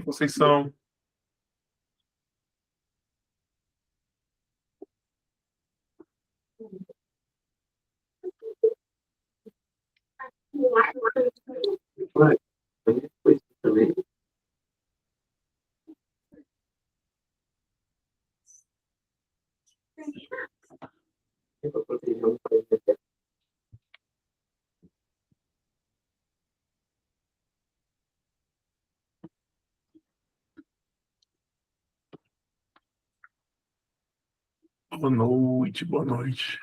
Conceição. Boa noite, boa noite.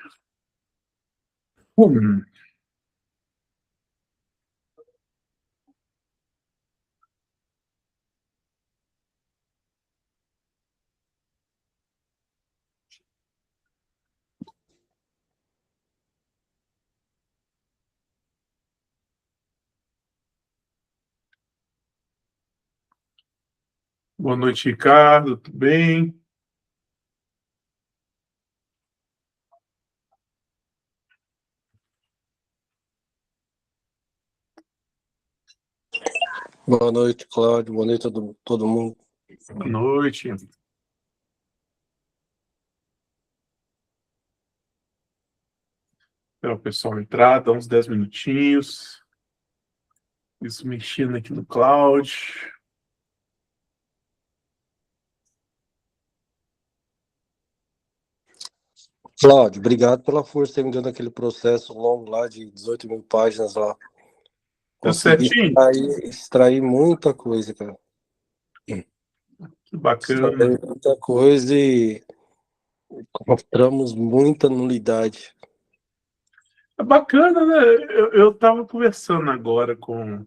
Boa noite, Ricardo, tudo bem? Boa noite, Cláudio. Boa noite todo mundo. Boa noite. Espera o pessoal entrar, dá uns 10 minutinhos. Isso mexendo aqui no cloud. Cláudio, obrigado pela força que você me deu naquele processo longo lá de 18 mil páginas lá. Consegui extrair muita coisa, cara. Que bacana. Extrair muita coisa e encontramos muita nulidade. É bacana, né? Eu estava conversando agora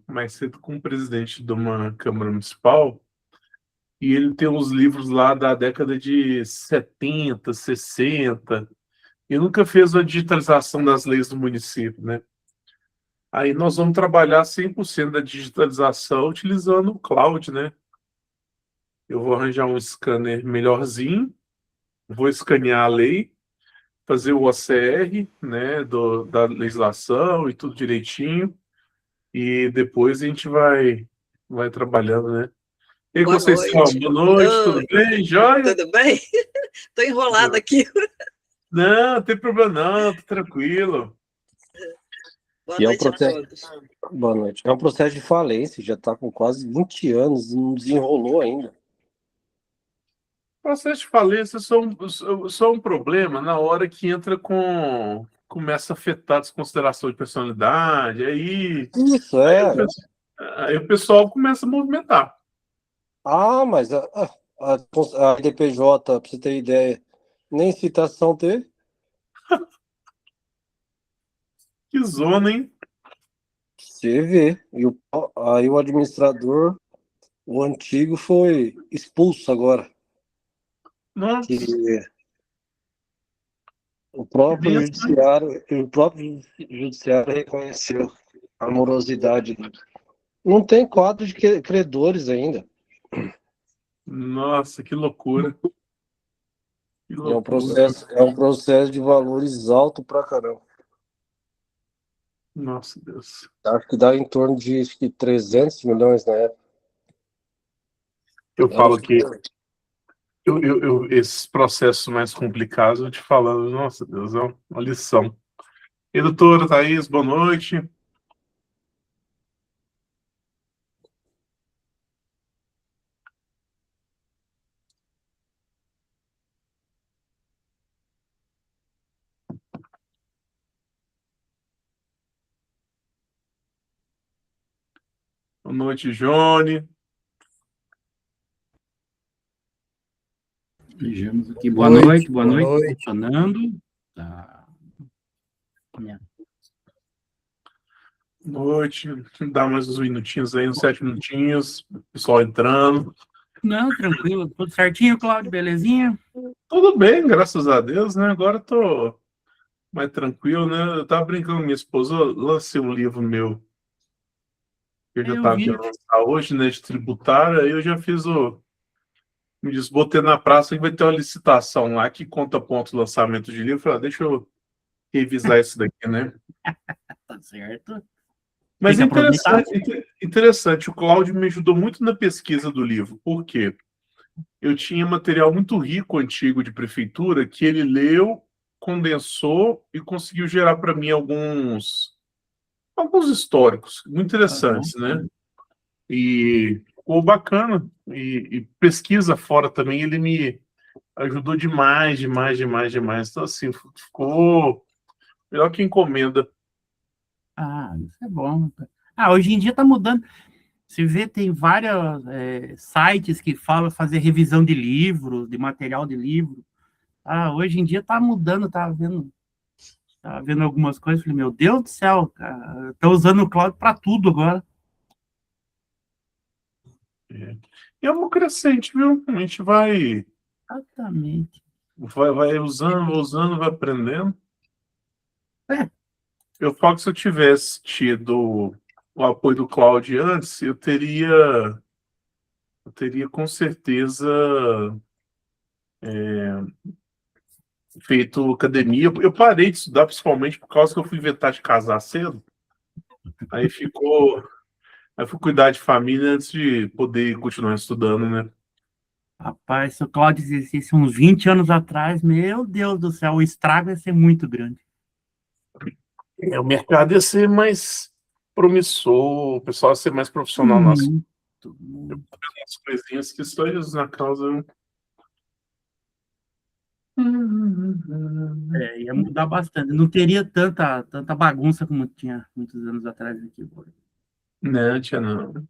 mais cedo com o presidente de uma Câmara Municipal e ele tem uns livros lá da década de 70, 60 e nunca fez a digitalização das leis do município, né? Aí nós vamos trabalhar 100% da digitalização utilizando o cloud, né? Eu vou arranjar um scanner melhorzinho, vou escanear a lei, fazer o OCR, né, da legislação e tudo direitinho, e depois a gente vai trabalhando, né? E aí, Boa Conceição, noite. boa noite, tudo bem? Joia? Tudo bem? Estou enrolada aqui. Não tem problema não, tô tranquilo. Boa noite a todos. Boa noite. É um processo de falência, já está com quase 20 anos e não desenrolou ainda. Processo de falência só um problema na hora que começa a afetar a desconsideração de personalidade, Isso, aí o pessoal começa a movimentar. Mas a IDPJ, para você ter ideia, nem citação teve. Que zona, hein? Você vê. Aí o administrador, o antigo, foi expulso agora. Nossa. O próprio judiciário reconheceu a morosidade dele. Não tem quadro de credores ainda. Nossa, que loucura. Que loucura. É um processo de valores alto pra caramba. Nossa, Deus. Acho que dá em torno de 300 milhões na época. Eu falo que esses processos mais complicados, eu te falando, nossa Deus, é uma lição. E doutora Thaís, boa noite. Boa noite, Johnny. Vejamos aqui. Boa noite. Funcionando. Tá. Boa noite. Dá mais uns minutinhos aí, uns 7 minutinhos. Pessoal entrando. Não, tranquilo. Tudo certinho, Cláudio? Belezinha? Tudo bem, graças a Deus, né? Agora eu tô mais tranquilo, né? Eu tava brincando com minha esposa, eu lancei um livro meu que eu já tava de lançar hoje, né? De tributário, aí eu já fiz me disse, botei na praça que vai ter uma licitação lá que conta pontos de lançamento de livro. Falei, deixa eu revisar isso daqui, né? Tá certo. Mas Tem é que aproveitar. interessante, o Cláudio me ajudou muito na pesquisa do livro. Por quê? Eu tinha material muito rico antigo de prefeitura que ele leu, condensou e conseguiu gerar para mim alguns históricos muito Aham. interessantes, né? E ficou bacana. E pesquisa fora também, ele me ajudou demais, demais, demais, demais. Então, assim, ficou melhor que encomenda. Ah, isso é bom. Ah, hoje em dia está mudando. Você vê, tem vários sites que falam fazer revisão de livros, de material de livro. Ah, hoje em dia está mudando, tá vendo algumas coisas. Falei, meu Deus do céu, cara, tô usando o cloud para tudo agora. É. E é uma crescente, viu? A gente Exatamente. vai usando, vai aprendendo. É, Eu falo que se eu tivesse tido o apoio do Cláudio antes, eu teria com certeza feito academia. Eu parei de estudar principalmente por causa que eu fui inventar de casar cedo. Aí ficou. Aí fui cuidar de família antes de poder continuar estudando, né? rapaz, se o Cláudio existisse uns 20 anos atrás, meu Deus do céu, o estrago ia ser muito grande. O mercado ia ser mais promissor, o pessoal ia ser mais profissional nas Muito, muito. coisinhas que só eles na causa. Ia mudar bastante. Não teria tanta bagunça como tinha muitos anos atrás aqui. Não, tia, não.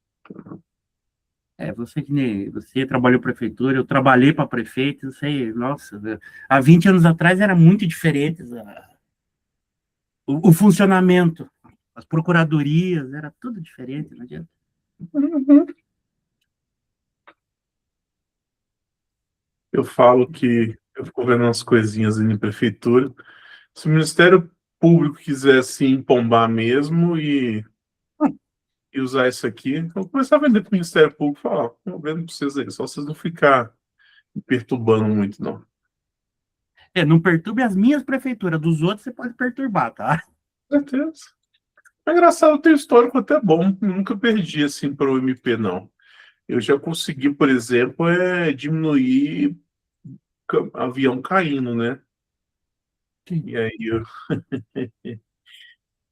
Você que nem você trabalhou prefeitura, eu trabalhei para prefeito, eu sei, nossa, há 20 anos atrás era muito diferente o funcionamento, as procuradorias, era tudo diferente, não adianta. Eu falo que eu fico vendo umas coisinhas ali na prefeitura. Se o Ministério Público quisesse empombar mesmo e usar isso aqui, eu vou começar a vender para o Ministério Público e falar, ó, eu vendo para vocês aí, só vocês não ficar me perturbando muito, não. Não perturbe as minhas prefeituras, dos outros você pode perturbar, tá? Com certeza. É engraçado, tem um histórico até bom. Eu nunca perdi assim para o MP, não. Eu já consegui, por exemplo, diminuir avião caindo, né? Sim. E aí,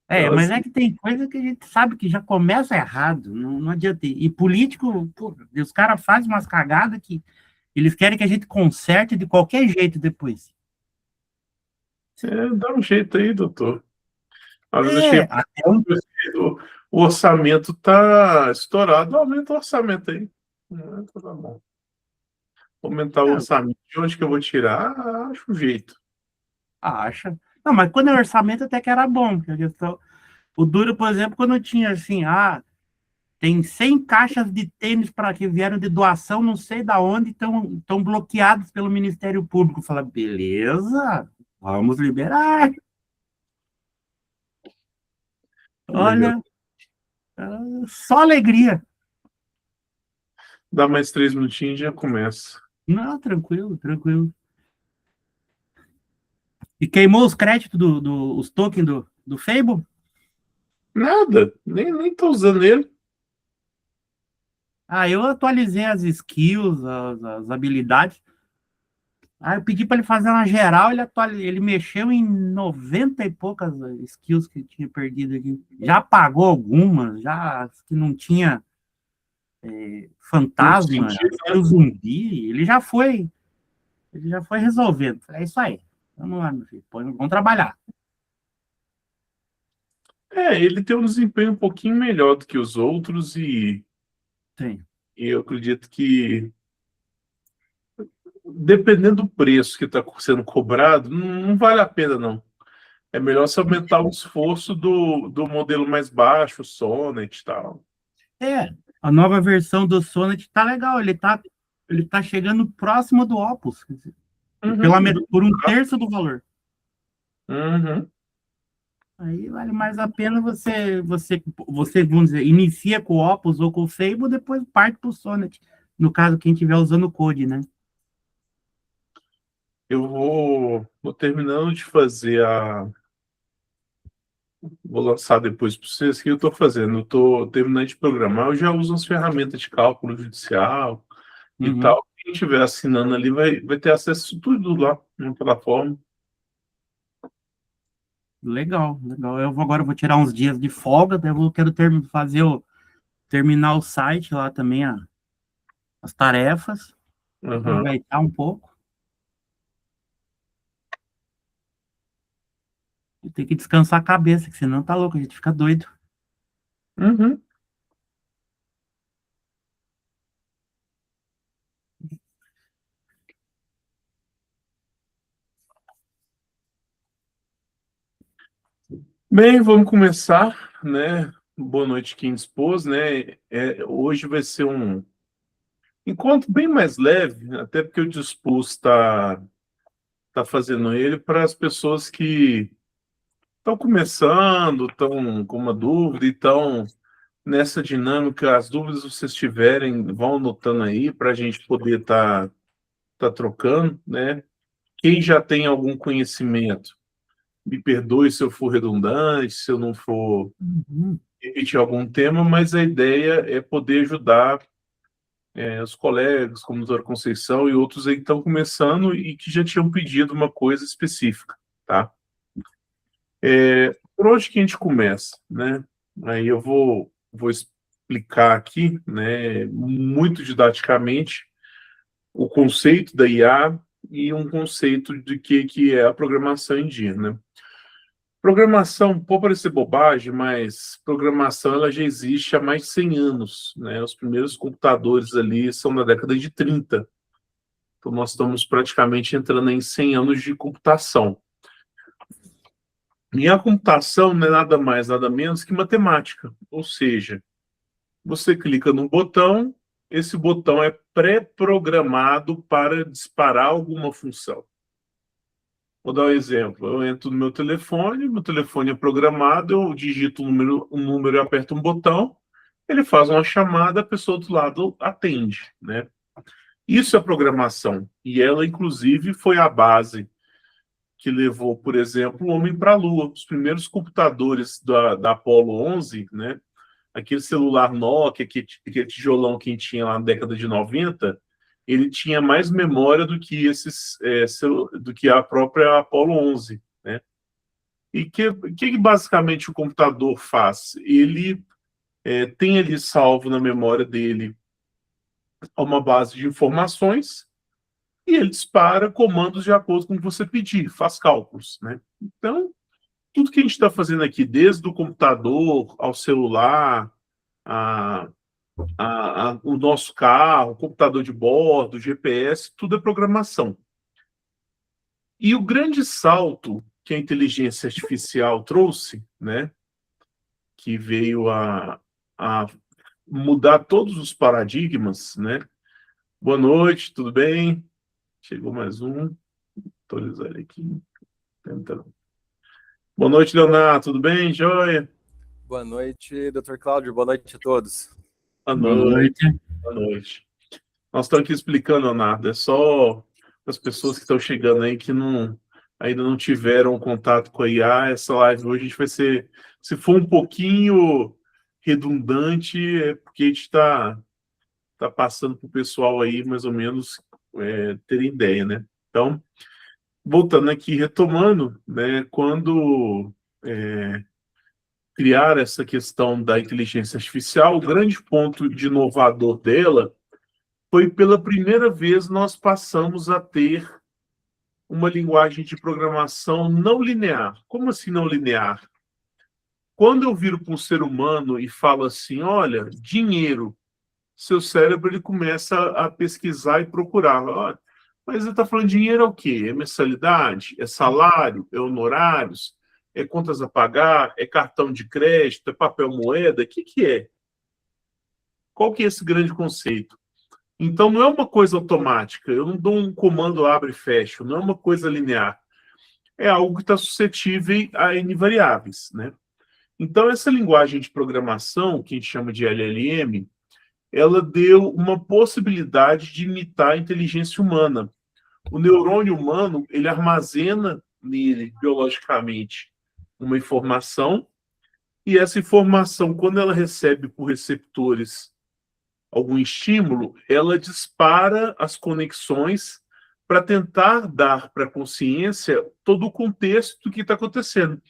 então, Mas é assim, que tem coisa que a gente sabe que já começa errado, não adianta. E político, pô, os caras fazem umas cagadas que eles querem que a gente conserte de qualquer jeito depois. dá um jeito aí, doutor. Às vezes achei Até um. o orçamento tá estourado, aumenta o orçamento aí. Tá bom. Aumentar o orçamento, de onde que eu vou tirar? Acho um jeito. Acha. Não, mas quando é orçamento até que era bom. Porque a questão, o duro, por exemplo, quando tinha assim, tem 100 caixas de tênis para que vieram de doação, não sei da onde, estão bloqueados pelo Ministério Público. Fala, beleza, vamos liberar. Melhor. Olha, só alegria. Dá mais 3 minutinhos e já começa. Não, tranquilo, tranquilo. E queimou os créditos os tokens do Fable? Nada, nem tô usando ele. Eu atualizei as skills, as habilidades. Eu pedi para ele fazer uma geral, ele mexeu em 90 e poucas skills que tinha perdido aqui. Já apagou algumas, já as que não tinha Muito fantasma, sentido, né? o zumbi, ele já foi resolvendo. É isso aí. Vamos lá, meu filho, vamos trabalhar. Ele tem um desempenho um pouquinho melhor do que os outros Sim. e eu acredito que, dependendo do preço que está sendo cobrado, não vale a pena, não. É melhor você aumentar o esforço do modelo mais baixo, o Sonnet e tal. A nova versão do Sonnet tá legal, ele tá chegando próximo do Opus, quer dizer, por um terço do valor. Uhum. Aí vale mais a pena você, vamos dizer, inicia com o Opus ou com o Fable, depois parte para o Sonnet. No caso, quem estiver usando o Code, né? Eu vou terminando de fazer vou lançar depois para vocês. O que eu estou fazendo? Eu estou terminando de programar, eu já uso as ferramentas de cálculo judicial e tal. Quem estiver assinando ali vai ter acesso a tudo lá na plataforma. Legal, legal. Agora eu vou tirar uns dias de folga, daí eu quero terminar o site lá também, as tarefas, aproveitar um pouco. E tem que descansar a cabeça, que senão tá louco, a gente fica doido. Uhum. Bem, vamos começar, né? Boa noite quem dispôs, né? Hoje vai ser um encontro bem mais leve, até porque o dispôs tá fazendo ele para as pessoas que estão começando, estão com uma dúvida, então nessa dinâmica, as dúvidas que vocês tiverem, vão anotando aí para a gente poder tá trocando, né? Quem já tem algum conhecimento, me perdoe se eu for redundante, se eu não for repetir algum tema, mas a ideia é poder ajudar os colegas, como a doutora Conceição e outros aí que estão começando e que já tinham pedido uma coisa específica, tá? Por onde que a gente começa, né? Aí eu vou explicar aqui, né, muito didaticamente, o conceito da IA e um conceito de que é a programação em dia, né? Programação, pode parecer bobagem, mas programação ela já existe há mais de 100 anos, né? Os primeiros computadores ali são da década de 30. Então nós estamos praticamente entrando em 100 anos de computação. E a computação não é nada mais, nada menos que matemática. Ou seja, você clica num botão, esse botão é pré-programado para disparar alguma função. Vou dar um exemplo. Eu entro no meu telefone é programado, eu digito um número e aperto um botão, ele faz uma chamada, a pessoa do outro lado atende, né? Isso é programação. E ela, inclusive, foi a base que levou, por exemplo, o homem para a Lua. Os primeiros computadores da Apollo 11, né? Aquele celular Nokia, aquele tijolão que a gente tinha lá na década de 90, ele tinha mais memória do que do que a própria Apollo 11, né? E que basicamente o computador faz? Ele tem ali salvo na memória dele uma base de informações e ele dispara comandos de acordo com o que você pedir, faz cálculos, né? Então, tudo que a gente está fazendo aqui, desde o computador ao celular, o nosso carro, o computador de bordo, o GPS, tudo é programação. E o grande salto que a inteligência artificial trouxe, né, que veio a mudar todos os paradigmas, né? Boa noite, tudo bem? Chegou mais um. Atualizar ele aqui. Tentando. Boa noite, Leonardo, tudo bem? Joia? Boa noite, Dr. Cláudio. Boa noite a todos. Boa noite. Boa noite. Nós estamos aqui explicando, Leonardo, é só as pessoas que estão chegando aí que ainda não tiveram contato com a IA. Essa live hoje a gente vai ser, se for um pouquinho redundante, é porque a gente está passando para o pessoal aí, mais ou menos, ter ideia, né? Então, voltando aqui, retomando, né, quando criar essa questão da inteligência artificial, o grande ponto de inovador dela foi pela primeira vez nós passamos a ter uma linguagem de programação não linear. Como assim não linear? Quando eu viro para um ser humano e falo assim, olha, dinheiro, seu cérebro ele começa a pesquisar e procurar. Olha, mas ele está falando dinheiro é o quê? É mensalidade? É salário? É honorários? É contas a pagar? É cartão de crédito? É papel moeda? O que é? Qual que é esse grande conceito? Então, não é uma coisa automática. Eu não dou um comando abre e fecha. Não é uma coisa linear. É algo que está suscetível a N variáveis, né? Então, essa linguagem de programação, que a gente chama de LLM, ela deu uma possibilidade de imitar a inteligência humana. O neurônio humano, ele armazena nele, biologicamente, uma informação e essa informação, quando ela recebe por receptores algum estímulo, ela dispara as conexões para tentar dar para a consciência todo o contexto do que está acontecendo.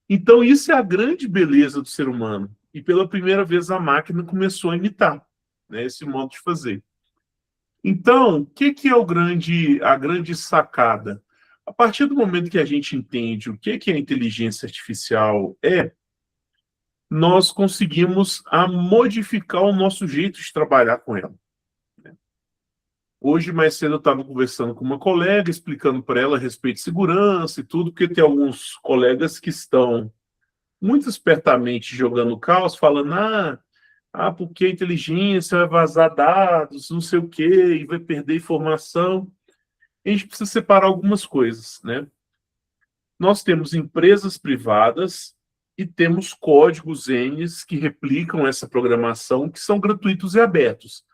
Então, isso é a grande beleza do ser humano. E pela primeira vez a máquina começou a imitar, né, esse modo de fazer. Então, o que é a grande sacada? A partir do momento que a gente entende o que a inteligência artificial nós conseguimos modificar o nosso jeito de trabalhar com ela. Hoje, mais cedo, eu estava conversando com uma colega, explicando para ela a respeito de segurança e tudo, porque tem alguns colegas que estão muito espertamente jogando caos, falando, porque a inteligência vai vazar dados, não sei o quê, e vai perder informação. A gente precisa separar algumas coisas, né? Nós temos empresas privadas e temos códigos N que replicam essa programação, que são gratuitos e abertos.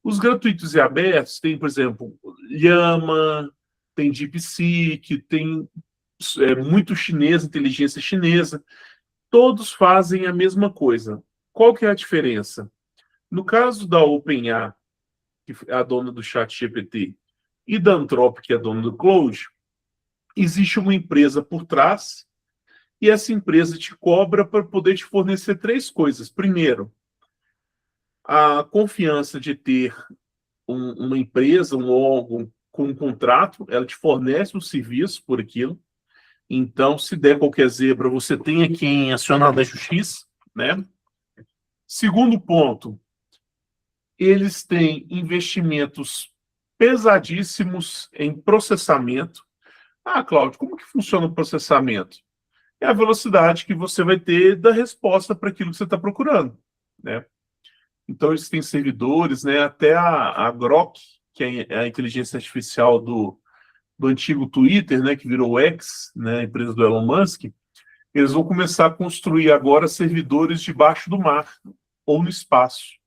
Os gratuitos e abertos tem, por exemplo, Llama, tem DeepSeek, tem muito chinês, inteligência chinesa. Todos fazem a mesma coisa. Qual que é a diferença? No caso da OpenAI, que é a dona do ChatGPT, e da Anthropic, que é a dona do Claude, existe uma empresa por trás e essa empresa te cobra para poder te fornecer 3 coisas. Primeiro, a confiança de ter uma empresa, um órgão com um contrato, ela te fornece um serviço por aquilo. Então, se der qualquer zebra, você tem quem acionar da justiça, né? Segundo ponto, eles têm investimentos pesadíssimos em processamento. Cláudio, como que funciona o processamento? É a velocidade que você vai ter da resposta para aquilo que você está procurando, né? Então, eles têm servidores, né? Até a Grok, que é a inteligência artificial do antigo Twitter, né? Que virou o X, né? A empresa do Elon Musk. Eles vão começar a construir agora servidores debaixo do mar ou no espaço.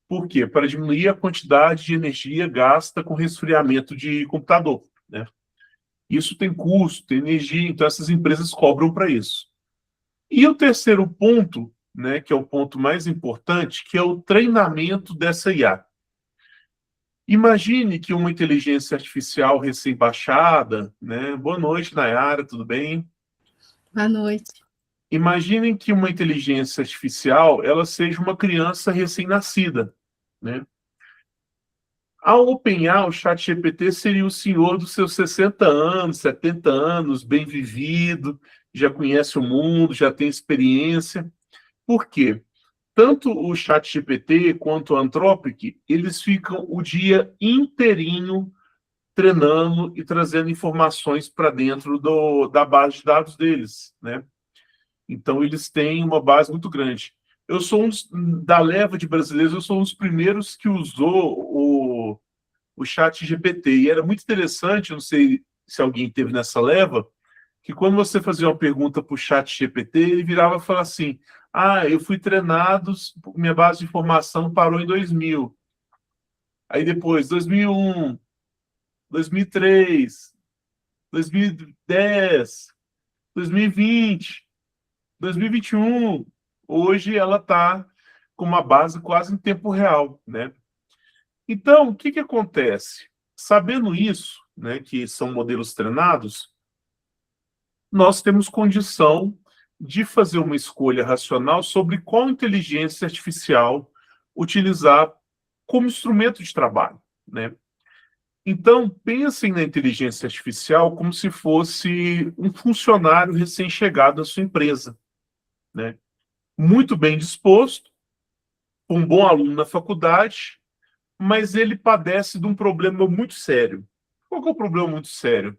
Por quê? Para diminuir a quantidade de energia gasta com resfriamento de computador, né? Isso tem custo, tem energia, então essas empresas cobram para isso. E o terceiro ponto, né, que é o ponto mais importante, que é o treinamento dessa IA. Imagine que uma inteligência artificial recém-baixada, né? Boa noite, Nayara, tudo bem? Boa noite. Imaginem que uma inteligência artificial ela seja uma criança recém-nascida, né? A OpenAI, o ChatGPT, seria o senhor dos seus 60 anos, 70 anos, bem vivido, já conhece o mundo, já tem experiência. Por quê? Tanto o ChatGPT quanto o Anthropic, eles ficam o dia inteirinho treinando e trazendo informações para dentro da base de dados deles, né? Então, eles têm uma base muito grande. Eu sou da leva de brasileiros, eu sou um dos primeiros que usou o ChatGPT. E era muito interessante, não sei se alguém teve nessa leva, que quando você fazia uma pergunta para o ChatGPT, ele virava e falava assim, eu fui treinado, minha base de informação parou em 2000. Aí depois, 2001, 2003, 2010, 2020, 2021. Hoje ela está com uma base quase em tempo real, né? Então, o que acontece? Sabendo isso, né, que são modelos treinados, nós temos condição de fazer uma escolha racional sobre qual inteligência artificial utilizar como instrumento de trabalho, né? Então, pensem na inteligência artificial como se fosse um funcionário recém-chegado à sua empresa, né? Muito bem disposto, um bom aluno na faculdade, mas ele padece de um problema muito sério. Qual que é o problema muito sério?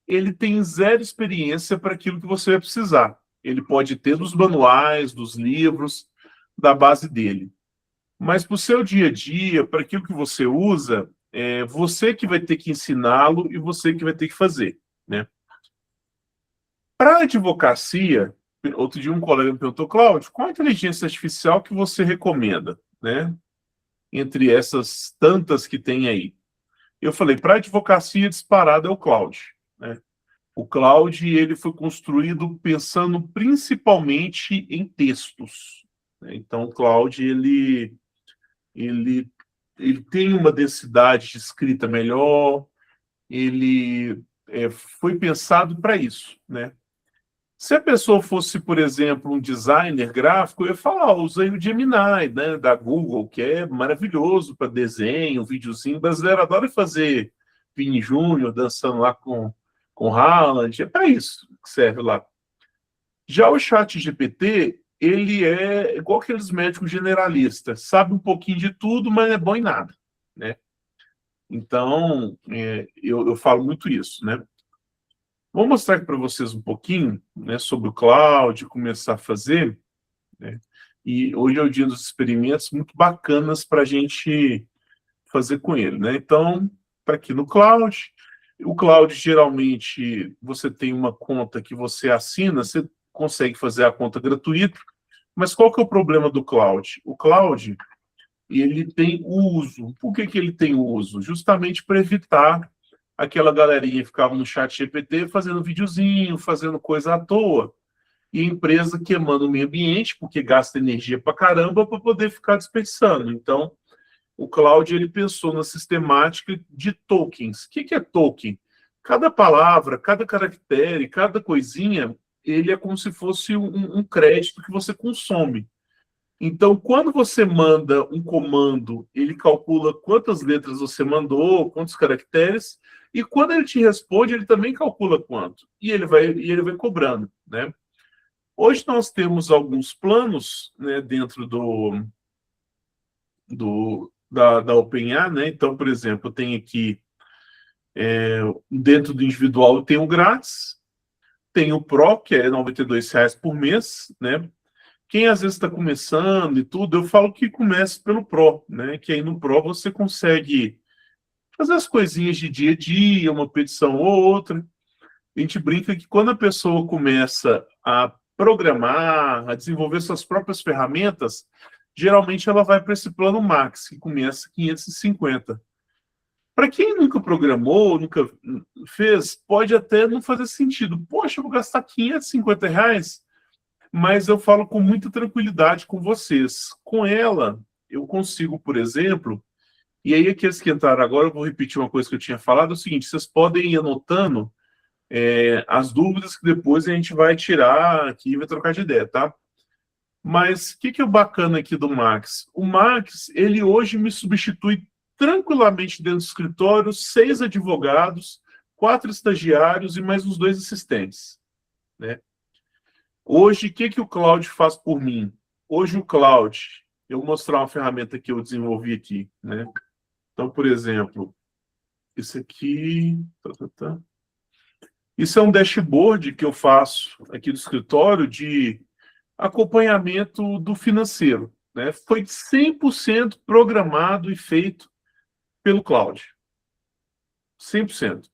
Ele tem 0 experiência para aquilo que você vai precisar. Ele pode ter dos manuais, dos livros, da base dele. Mas para o seu dia a dia, para aquilo que você usa, é você que vai ter que ensiná-lo e você que vai ter que fazer, né? Para a advocacia, outro dia um colega me perguntou, Cláudio, qual a inteligência artificial que você recomenda, né? Entre essas tantas que tem aí. Eu falei, para a advocacia disparada é o Claude, né? O Cloud ele foi construído pensando principalmente em textos, né? Então, o Cloud ele tem uma densidade de escrita melhor, ele foi pensado para isso, né? Se a pessoa fosse, por exemplo, um designer gráfico, eu ia falar, usei o Gemini, né, da Google, que é maravilhoso para desenho, videozinho. O brasileiro adora fazer Vini Júnior dançando lá com Haaland, é para isso que serve lá. Já o ChatGPT, ele é igual aqueles médicos generalistas, sabe um pouquinho de tudo, mas não é bom em nada, né? Então, eu falo muito isso, né? Vou mostrar aqui para vocês um pouquinho, né, sobre o cloud, começar a fazer, né? E hoje é o dia dos experimentos muito bacanas para a gente fazer com ele, né? Então, está aqui no cloud. O cloud, geralmente, você tem uma conta que você assina, você consegue fazer a conta gratuita, mas qual que é o problema do cloud? O cloud, ele tem uso. Por que ele tem uso? Justamente para evitar aquela galerinha que ficava no chat GPT fazendo videozinho, fazendo coisa à toa, e a empresa queimando o meio ambiente, porque gasta energia para caramba, para poder ficar desperdiçando. Então, o Cloud ele pensou na sistemática de tokens. O que é token? Cada palavra, cada caractere, cada coisinha, ele é como se fosse um crédito que você consome. Então, quando você manda um comando, ele calcula quantas letras você mandou, quantos caracteres, e quando ele te responde, ele também calcula quanto. E ele vai cobrando, né? Hoje nós temos alguns planos, né, dentro da OpenAI, né? Então, por exemplo, tem aqui, dentro do individual, tem o grátis, tem o Pro, que é R$ 92 por mês, né? Quem às vezes está começando e tudo, eu falo que comece pelo Pro, né? Que aí no Pro você consegue fazer as coisinhas de dia a dia, uma petição ou outra. A gente brinca que quando a pessoa começa a programar, a desenvolver suas próprias ferramentas, geralmente ela vai para esse plano Max, que começa 550. Para quem nunca programou, nunca fez, pode até não fazer sentido. Poxa, eu vou gastar R$ 550, mas eu falo com muita tranquilidade com vocês. Com ela, eu consigo, por exemplo, e aí aqueles que entraram agora, eu vou repetir uma coisa que eu tinha falado, é o seguinte, vocês podem ir anotando as dúvidas que depois a gente vai tirar aqui e vai trocar de ideia, tá? Mas o que é o bacana aqui do Max? O Max, ele hoje me substitui tranquilamente dentro do escritório 6 advogados, 4 estagiários e mais uns 2 assistentes, né? Hoje, o que o Cloud faz por mim? Hoje o Cloud, eu vou mostrar uma ferramenta que eu desenvolvi aqui, né? Então, por exemplo, esse aqui... Isso é um dashboard que eu faço aqui do escritório de acompanhamento do financeiro, né? Foi 100% programado e feito pelo Cloud. 100%.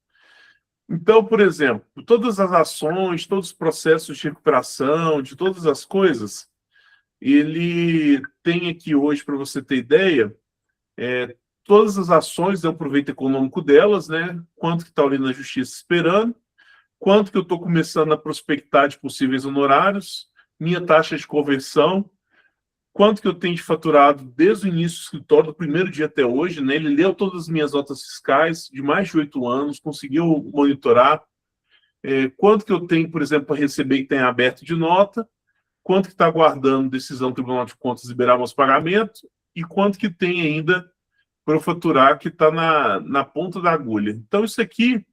Então, por exemplo, todas as ações, todos os processos de recuperação, de todas as coisas, ele tem aqui hoje, para você ter ideia, todas as ações, o proveito econômico delas, né? Quanto que está ali na justiça esperando, quanto que eu estou começando a prospectar de possíveis honorários, minha taxa de conversão, quanto que eu tenho de faturado desde o início do escritório, do primeiro dia até hoje, né? Ele leu todas as minhas notas fiscais de mais de 8 anos, conseguiu monitorar quanto que eu tenho, por exemplo, para receber que tem aberto de nota, quanto que está aguardando decisão do Tribunal de Contas liberar meus pagamentos e quanto que tem ainda para eu faturar que está na ponta da agulha. Então, isso aqui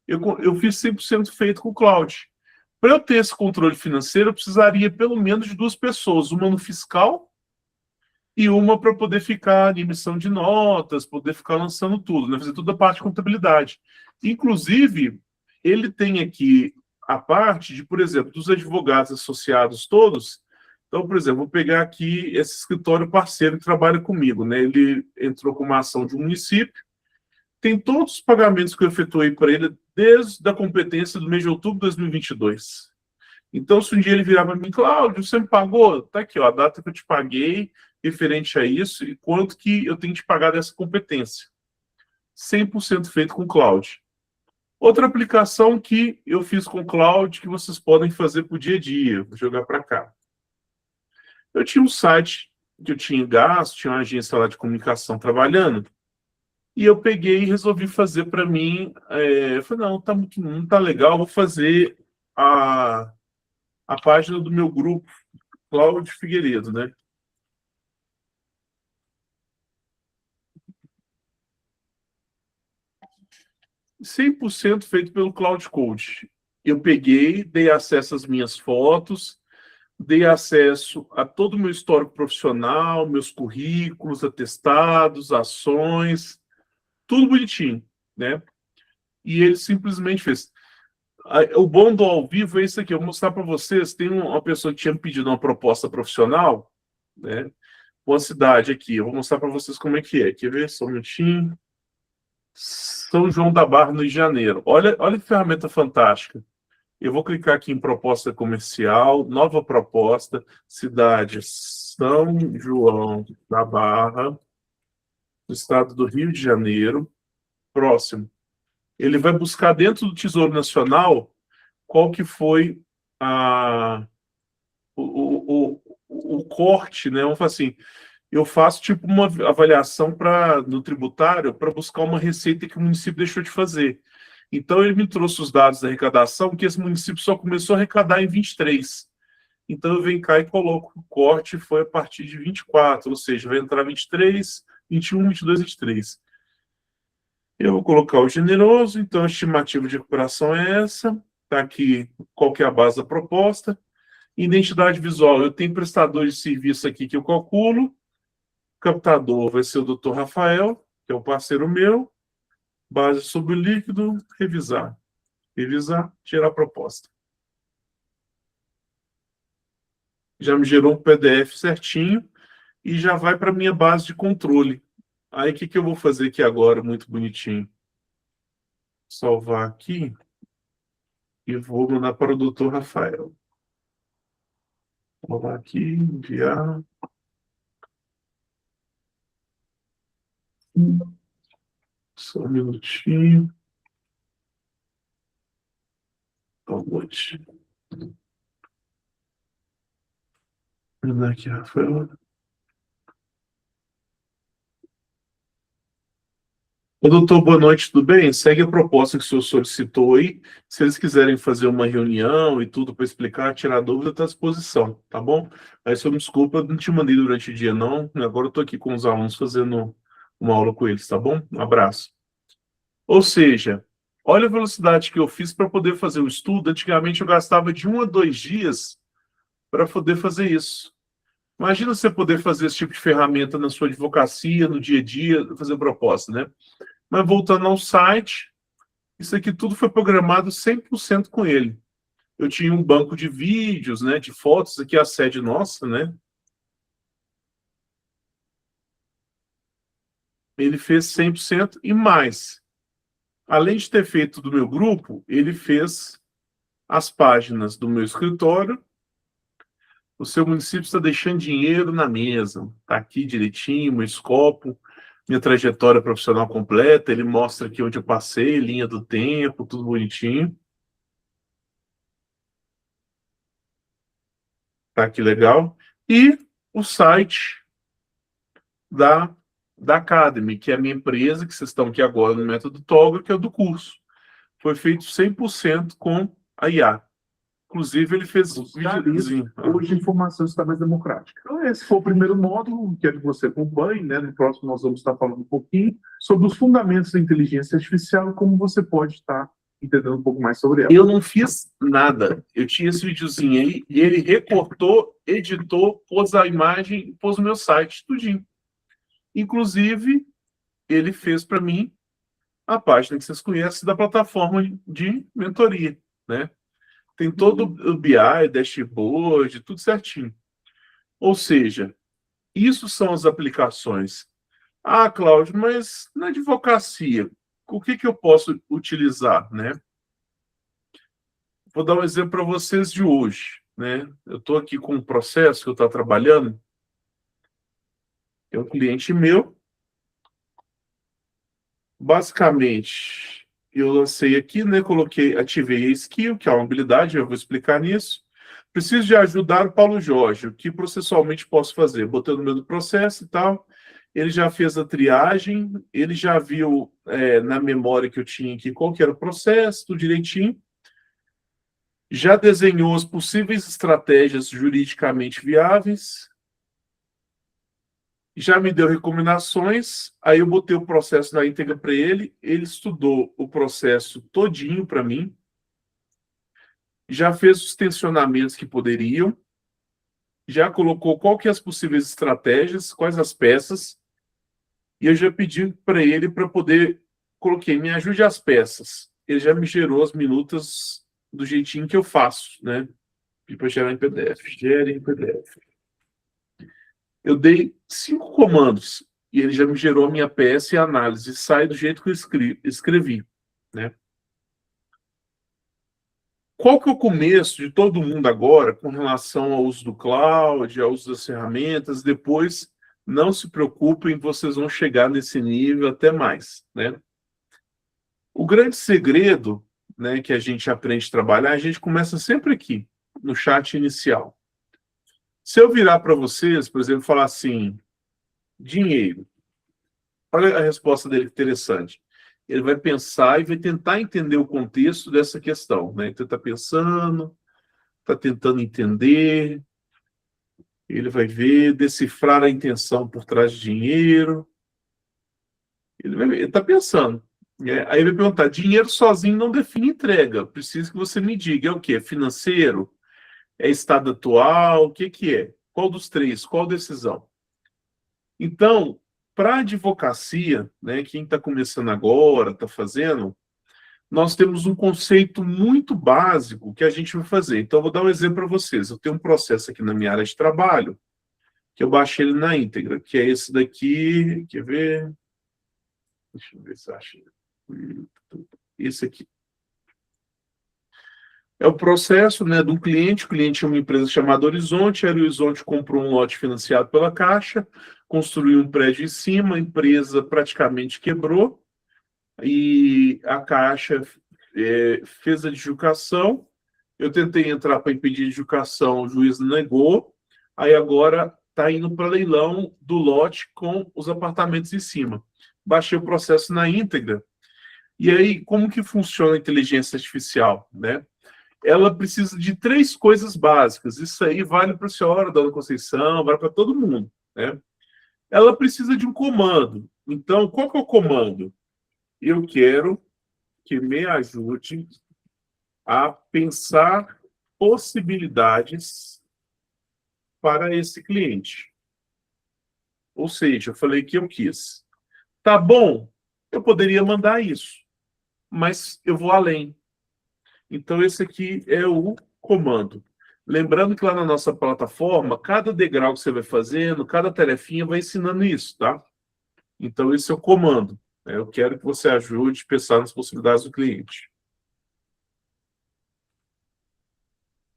eu fiz 100% feito com o Cloud. Para eu ter esse controle financeiro, eu precisaria pelo menos de 2 pessoas, uma no fiscal e uma para poder ficar em emissão de notas, poder ficar lançando tudo, né? Fazer toda a parte de contabilidade. Inclusive, ele tem aqui a parte de, por exemplo, dos advogados associados todos. Então, por exemplo, vou pegar aqui esse escritório parceiro que trabalha comigo, né? Ele entrou com uma ação de um município, tem todos os pagamentos que eu efetuei para ele desde a competência do mês de outubro de 2022. Então, se um dia ele virar para mim, Cláudio, você me pagou? Tá aqui, ó, a data que eu te paguei referente a isso e quanto que eu tenho que te pagar dessa competência. 100% feito com o Cloud. Outra aplicação que eu fiz com o Cloud, que vocês podem fazer para o dia a dia, vou jogar para cá. Eu tinha um site que eu tinha gasto, tinha uma agência lá de comunicação trabalhando, e eu peguei e resolvi fazer para mim. Eu falei, não tá legal, vou fazer a página do meu grupo, Cláudio Figueiredo, né? ,100% feito pelo Cloud Code. Eu peguei, dei acesso às minhas fotos, dei acesso a todo o meu histórico profissional, meus currículos, atestados, ações, tudo bonitinho, né? E ele simplesmente fez. O bom do ao vivo é isso aqui. Eu vou mostrar para vocês. Tem uma pessoa que tinha me pedido uma proposta profissional, né? Uma cidade aqui. Eu vou mostrar para vocês como é que é. Quer ver? Só um minutinho. São João da Barra, no Rio de Janeiro. Olha que ferramenta fantástica. Eu vou clicar aqui em proposta comercial, nova proposta, cidade São João da Barra, no estado do Rio de Janeiro. Próximo. Ele vai buscar dentro do Tesouro Nacional qual que foi o corte, né? Vamos falar assim, eu faço tipo uma avaliação no tributário para buscar uma receita que o município deixou de fazer. Então, ele me trouxe os dados da arrecadação, que esse município só começou a arrecadar em 23. Então, eu venho cá e coloco o corte, foi a partir de 24, ou seja, vai entrar 23, 21, 22, 23. Eu vou colocar o generoso, então a estimativa de recuperação é essa. Está aqui qual que é a base da proposta. Identidade visual, eu tenho prestador de serviço aqui que eu calculo. Captador vai ser o Dr. Rafael, que é um parceiro meu. Base sobre o líquido, revisar. Revisar, tirar a proposta. Já me gerou um PDF certinho e já vai para a minha base de controle. Aí, o que eu vou fazer aqui agora, muito bonitinho? Salvar aqui e vou mandar para o Dr. Rafael. Vou lá aqui, enviar. Só um minutinho. Download. Mandar aqui, Rafael. Ô, doutor, boa noite, tudo bem? Segue a proposta que o senhor solicitou aí. Se eles quiserem fazer uma reunião e tudo para explicar, tirar dúvida, está à disposição, tá bom? Aí, senhor, me desculpa, eu não te mandei durante o dia, não. Agora eu estou aqui com os alunos fazendo uma aula com eles, tá bom? Um abraço. Ou seja, olha a velocidade que eu fiz para poder fazer o estudo. Antigamente eu gastava de 1 a 2 dias para poder fazer isso. Imagina você poder fazer esse tipo de ferramenta na sua advocacia, no dia a dia, fazer proposta, né? Mas voltando ao site, isso aqui tudo foi programado 100% com ele. Eu tinha um banco de vídeos, né, de fotos, aqui é a sede nossa, né? Ele fez 100% e mais. Além de ter feito do meu grupo, ele fez as páginas do meu escritório. O seu município está deixando dinheiro na mesa. Está aqui direitinho, meu escopo, minha trajetória profissional completa. Ele mostra aqui onde eu passei, linha do tempo, tudo bonitinho. Tá aqui legal. E o site da Academy, que é a minha empresa, que vocês estão aqui agora no Método Toga, que é o do curso. Foi feito 100% com a IA. Inclusive, ele fez um videozinho. Hoje a informação está mais democrática. Então, esse foi o primeiro módulo, quero que você acompanhe, né? No próximo nós vamos estar falando um pouquinho sobre os fundamentos da inteligência artificial e como você pode estar entendendo um pouco mais sobre ela. Eu não fiz nada. Eu tinha esse videozinho aí e ele recortou, editou, pôs a imagem, pôs o meu site, tudinho. Inclusive, ele fez para mim a página que vocês conhecem da plataforma de mentoria, né? Tem todo o BI, dashboard, tudo certinho. Ou seja, isso são as aplicações. Ah, Cláudio, mas na advocacia, o que eu posso utilizar, né? Vou dar um exemplo para vocês de hoje, né? Eu estou aqui com um processo que eu estou trabalhando. É um cliente meu. Basicamente, eu lancei aqui, né? Ativei a skill, que é uma habilidade, eu vou explicar nisso. Preciso de ajudar o Paulo Jorge, o que processualmente posso fazer? Botei no meio do processo e tal. Ele já fez a triagem, ele já viu na memória que eu tinha aqui qual que era o processo, tudo direitinho. Já desenhou as possíveis estratégias juridicamente viáveis. Já me deu recomendações, aí eu botei o processo na íntegra para ele estudou o processo todinho para mim, já fez os tensionamentos que poderiam, já colocou qual que é as possíveis estratégias, quais as peças, e eu já pedi para ele para poder, coloquei, me ajude as peças. Ele já me gerou as minutas do jeitinho que eu faço, né? Pedi para gerar em PDF, gere em PDF. Eu dei 5 comandos e ele já me gerou a minha peça e a análise. Sai do jeito que eu escrevi, né? Qual que é o começo de todo mundo agora com relação ao uso do cloud, ao uso das ferramentas? Depois, não se preocupem, vocês vão chegar nesse nível até mais, né? O grande segredo, né, que a gente aprende a trabalhar, a gente começa sempre aqui, no chat inicial. Se eu virar para vocês, por exemplo, falar assim, dinheiro. Olha a resposta dele, interessante. Ele vai pensar e vai tentar entender o contexto dessa questão, né? Então, está pensando, está tentando entender, ele vai ver, decifrar a intenção por trás de dinheiro. Ele está pensando. Aí ele vai perguntar, dinheiro sozinho não define entrega, preciso que você me diga, é o quê? É financeiro? É estado atual? O que é? Qual dos três? Qual decisão? Então, para a advocacia, né, quem está começando agora, está fazendo, nós temos um conceito muito básico que a gente vai fazer. Então, eu vou dar um exemplo para vocês. Eu tenho um processo aqui na minha área de trabalho, que eu baixei ele na íntegra, que é esse daqui, quer ver? Deixa eu ver se acha. Esse aqui. É o processo, né, de um cliente. O cliente é uma empresa chamada Horizonte. A Horizonte comprou um lote financiado pela Caixa, construiu um prédio em cima, a empresa praticamente quebrou e a Caixa fez a adjudicação. Eu tentei entrar para impedir a adjudicação, o juiz negou. Aí agora está indo para leilão do lote com os apartamentos em cima. Baixei o processo na íntegra. E aí, como que funciona a inteligência artificial, né? Ela precisa de 3 coisas básicas. Isso aí vale para a senhora, dona Conceição, vale para todo mundo, né? Ela precisa de um comando. Então, qual que é o comando? Eu quero que me ajude a pensar possibilidades para esse cliente. Ou seja, eu falei que eu quis. Tá bom, eu poderia mandar isso, mas eu vou além. Então, esse aqui é o comando. Lembrando que lá na nossa plataforma, cada degrau que você vai fazendo, cada tarefinha vai ensinando isso, tá? Então, esse é o comando. Eu quero que você ajude a pensar nas possibilidades do cliente.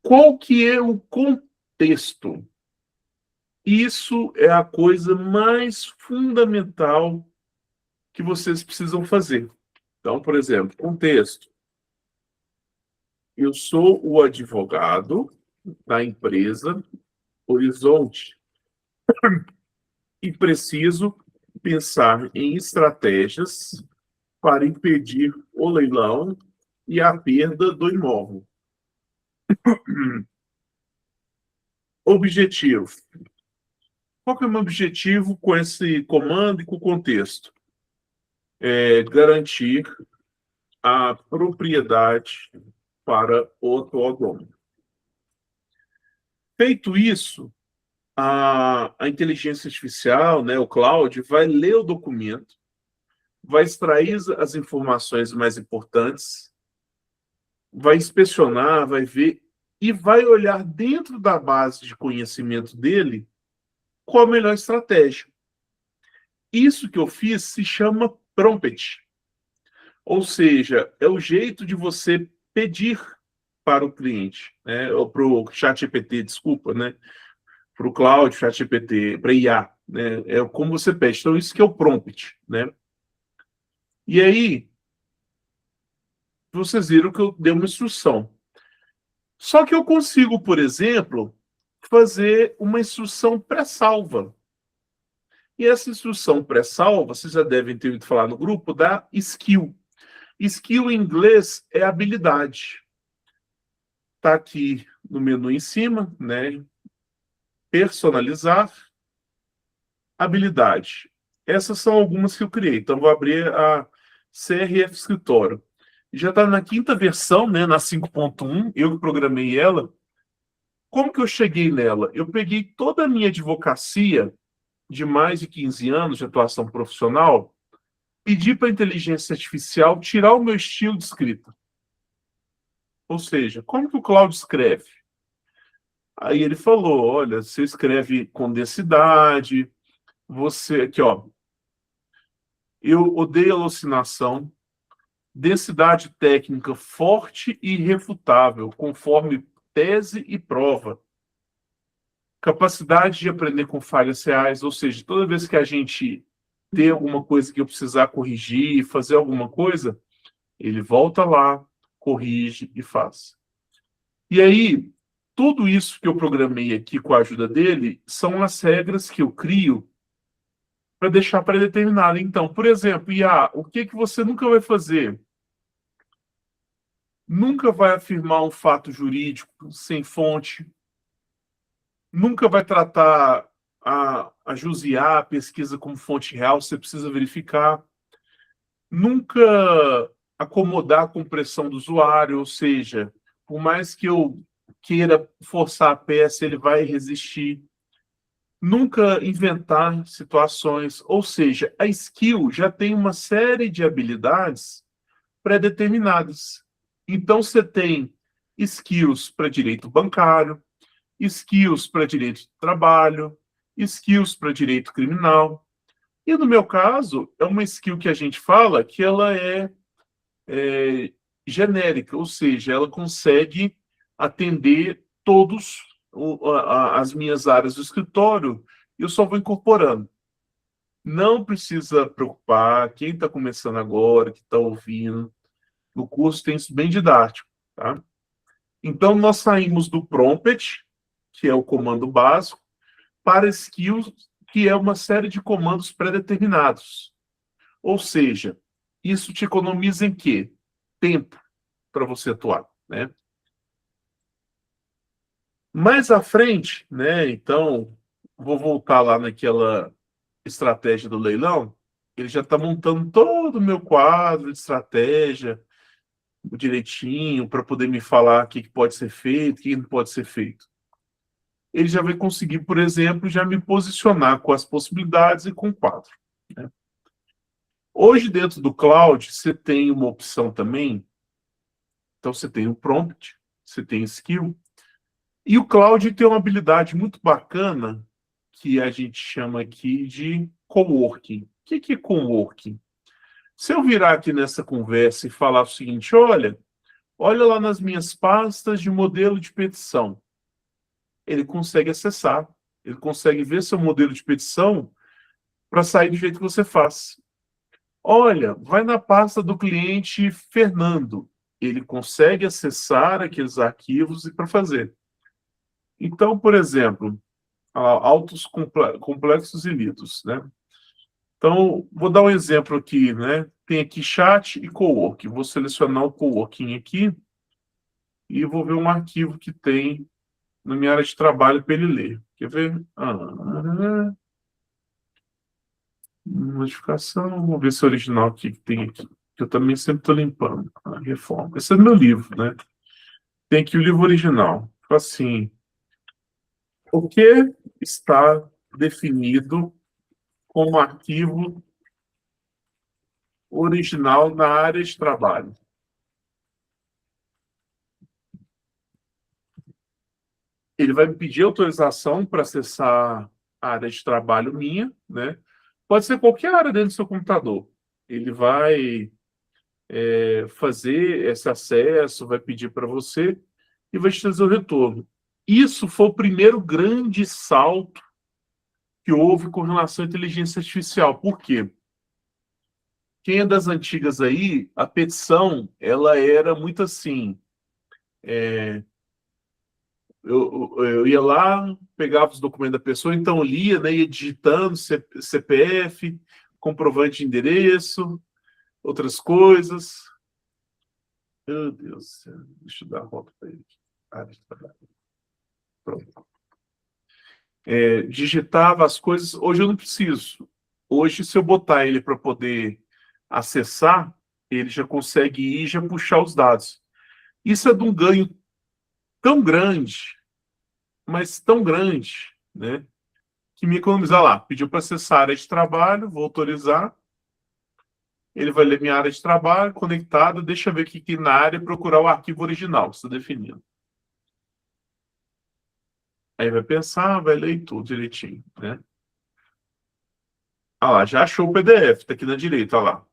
Qual que é o contexto? Isso é a coisa mais fundamental que vocês precisam fazer. Então, por exemplo, contexto. Eu sou o advogado da empresa Horizonte e preciso pensar em estratégias para impedir o leilão e a perda do imóvel. Objetivo. Qual que é o meu objetivo com esse comando e com o contexto? Garantir a propriedade para o atual dono. Feito isso, a inteligência artificial, né, o cloud, vai ler o documento, vai extrair as informações mais importantes, vai inspecionar, vai ver e vai olhar dentro da base de conhecimento dele qual a melhor estratégia. Isso que eu fiz se chama prompt. Ou seja, é o jeito de você pedir para o cliente, né? Ou para o ChatGPT, desculpa, né? Para o Cloud, ChatGPT, para IA, né? É como você pede. Então, isso que é o prompt, né? E aí, vocês viram que eu dei uma instrução. Só que eu consigo, por exemplo, fazer uma instrução pré-salva. E essa instrução pré-salva, vocês já devem ter ouvido falar no grupo, da skill. Skill em inglês é habilidade. Está aqui no menu em cima, né? Personalizar, habilidade. Essas são algumas que eu criei. Então, vou abrir a CRF Escritório. Já está na 5ª versão, né? Na 5.1, eu que programei ela. Como que eu cheguei nela? Eu peguei toda a minha advocacia de mais de 15 anos de atuação profissional, pedi para a inteligência artificial tirar o meu estilo de escrita. Ou seja, como que o Cláudio escreve? Aí ele falou, olha, você escreve com densidade, você... Aqui, ó. Eu odeio alucinação, densidade técnica forte e irrefutável, conforme tese e prova. Capacidade de aprender com falhas reais, ou seja, toda vez que a gente tem alguma coisa que eu precisar corrigir, fazer alguma coisa, ele volta lá, corrige e faz. E aí, tudo isso que eu programei aqui com a ajuda dele são as regras que eu crio para deixar pré-determinado. Então, por exemplo, IA, o que você nunca vai fazer? Nunca vai afirmar um fato jurídico sem fonte. Nunca vai tratar a JUSIA, a pesquisa, como fonte real, você precisa verificar. Nunca acomodar a compressão do usuário, ou seja, por mais que eu queira forçar a peça, ele vai resistir. Nunca inventar situações, ou seja, a skill já tem uma série de habilidades pré-determinadas. Então, você tem skills para direito bancário, skills para direito de trabalho, skills para direito criminal. E no meu caso, é uma skill que a gente fala que ela é genérica, ou seja, ela consegue atender todos as minhas áreas do escritório e eu só vou incorporando. Não precisa preocupar, quem está começando agora, que está ouvindo, no curso tem isso bem didático, tá? Então, nós saímos do prompt, que é o comando básico, para skills, que é uma série de comandos pré-determinados. Ou seja, isso te economiza em quê? Tempo para você atuar, né? Mais à frente, né? Então, vou voltar lá naquela estratégia do leilão. Ele já está montando todo o meu quadro de estratégia direitinho para poder me falar o que pode ser feito, o que não pode ser feito. Ele já vai conseguir, por exemplo, já me posicionar com as possibilidades e com o quadro, né? Hoje, dentro do Cloud, você tem uma opção também. Então, você tem o prompt, você tem skill. E o Cloud tem uma habilidade muito bacana que a gente chama aqui de coworking. O que é coworking? Se eu virar aqui nessa conversa e falar o seguinte, olha lá nas minhas pastas de modelo de petição. Ele consegue acessar, ele consegue ver seu modelo de petição para sair do jeito que você faz. Olha, vai na pasta do cliente Fernando. Ele consegue acessar aqueles arquivos e para fazer. Então, por exemplo, autos complexos e lidos, né? Então, vou dar um exemplo aqui, né? Tem aqui chat e coworking. Vou selecionar o coworking aqui e vou ver um arquivo que tem na minha área de trabalho para ele ler. Quer ver? Modificação. Vamos ver se é original aqui que tem aqui. Que eu também sempre estou limpando. A reforma. Esse é meu livro, né? Tem aqui o livro original. Assim, o que está definido como arquivo original na área de trabalho? Ele vai me pedir autorização para acessar a área de trabalho minha, né? Pode ser qualquer área dentro do seu computador. Ele vai fazer esse acesso, vai pedir para você e vai te trazer o retorno. Isso foi o primeiro grande salto que houve com relação à inteligência artificial. Por quê? Quem é das antigas aí, a petição, ela era muito assim. Eu ia lá, pegava os documentos da pessoa, então lia, né, ia digitando CPF, comprovante de endereço, outras coisas. Meu Deus do céu. Deixa eu dar uma volta para ele. Pronto. Digitava as coisas. Hoje eu não preciso. Hoje, se eu botar ele para poder acessar, ele já consegue ir e já puxar os dados. Isso é de um ganho tão grande, mas tão grande, né? Que me economizar lá. Pediu para acessar a área de trabalho, vou autorizar. Ele vai ler minha área de trabalho, conectada, deixa eu ver aqui na área e procurar o arquivo original, está definido. Aí vai pensar, vai ler tudo direitinho, né? Ah lá, já achou o PDF, está aqui na direita, olha lá.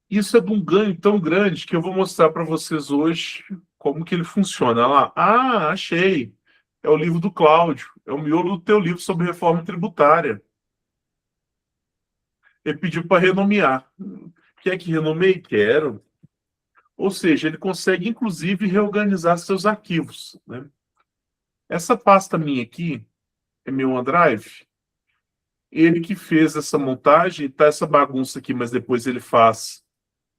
Isso é de um ganho tão grande que eu vou mostrar para vocês hoje como que ele funciona. Olha lá, achei. É o livro do Cláudio, é o miolo do teu livro sobre reforma tributária. Ele pediu para renomear. Quer que renomeie? Quero. Ou seja, ele consegue, inclusive, reorganizar seus arquivos, né? Essa pasta minha aqui é meu OneDrive. Ele que fez essa montagem, tá essa bagunça aqui, mas depois ele faz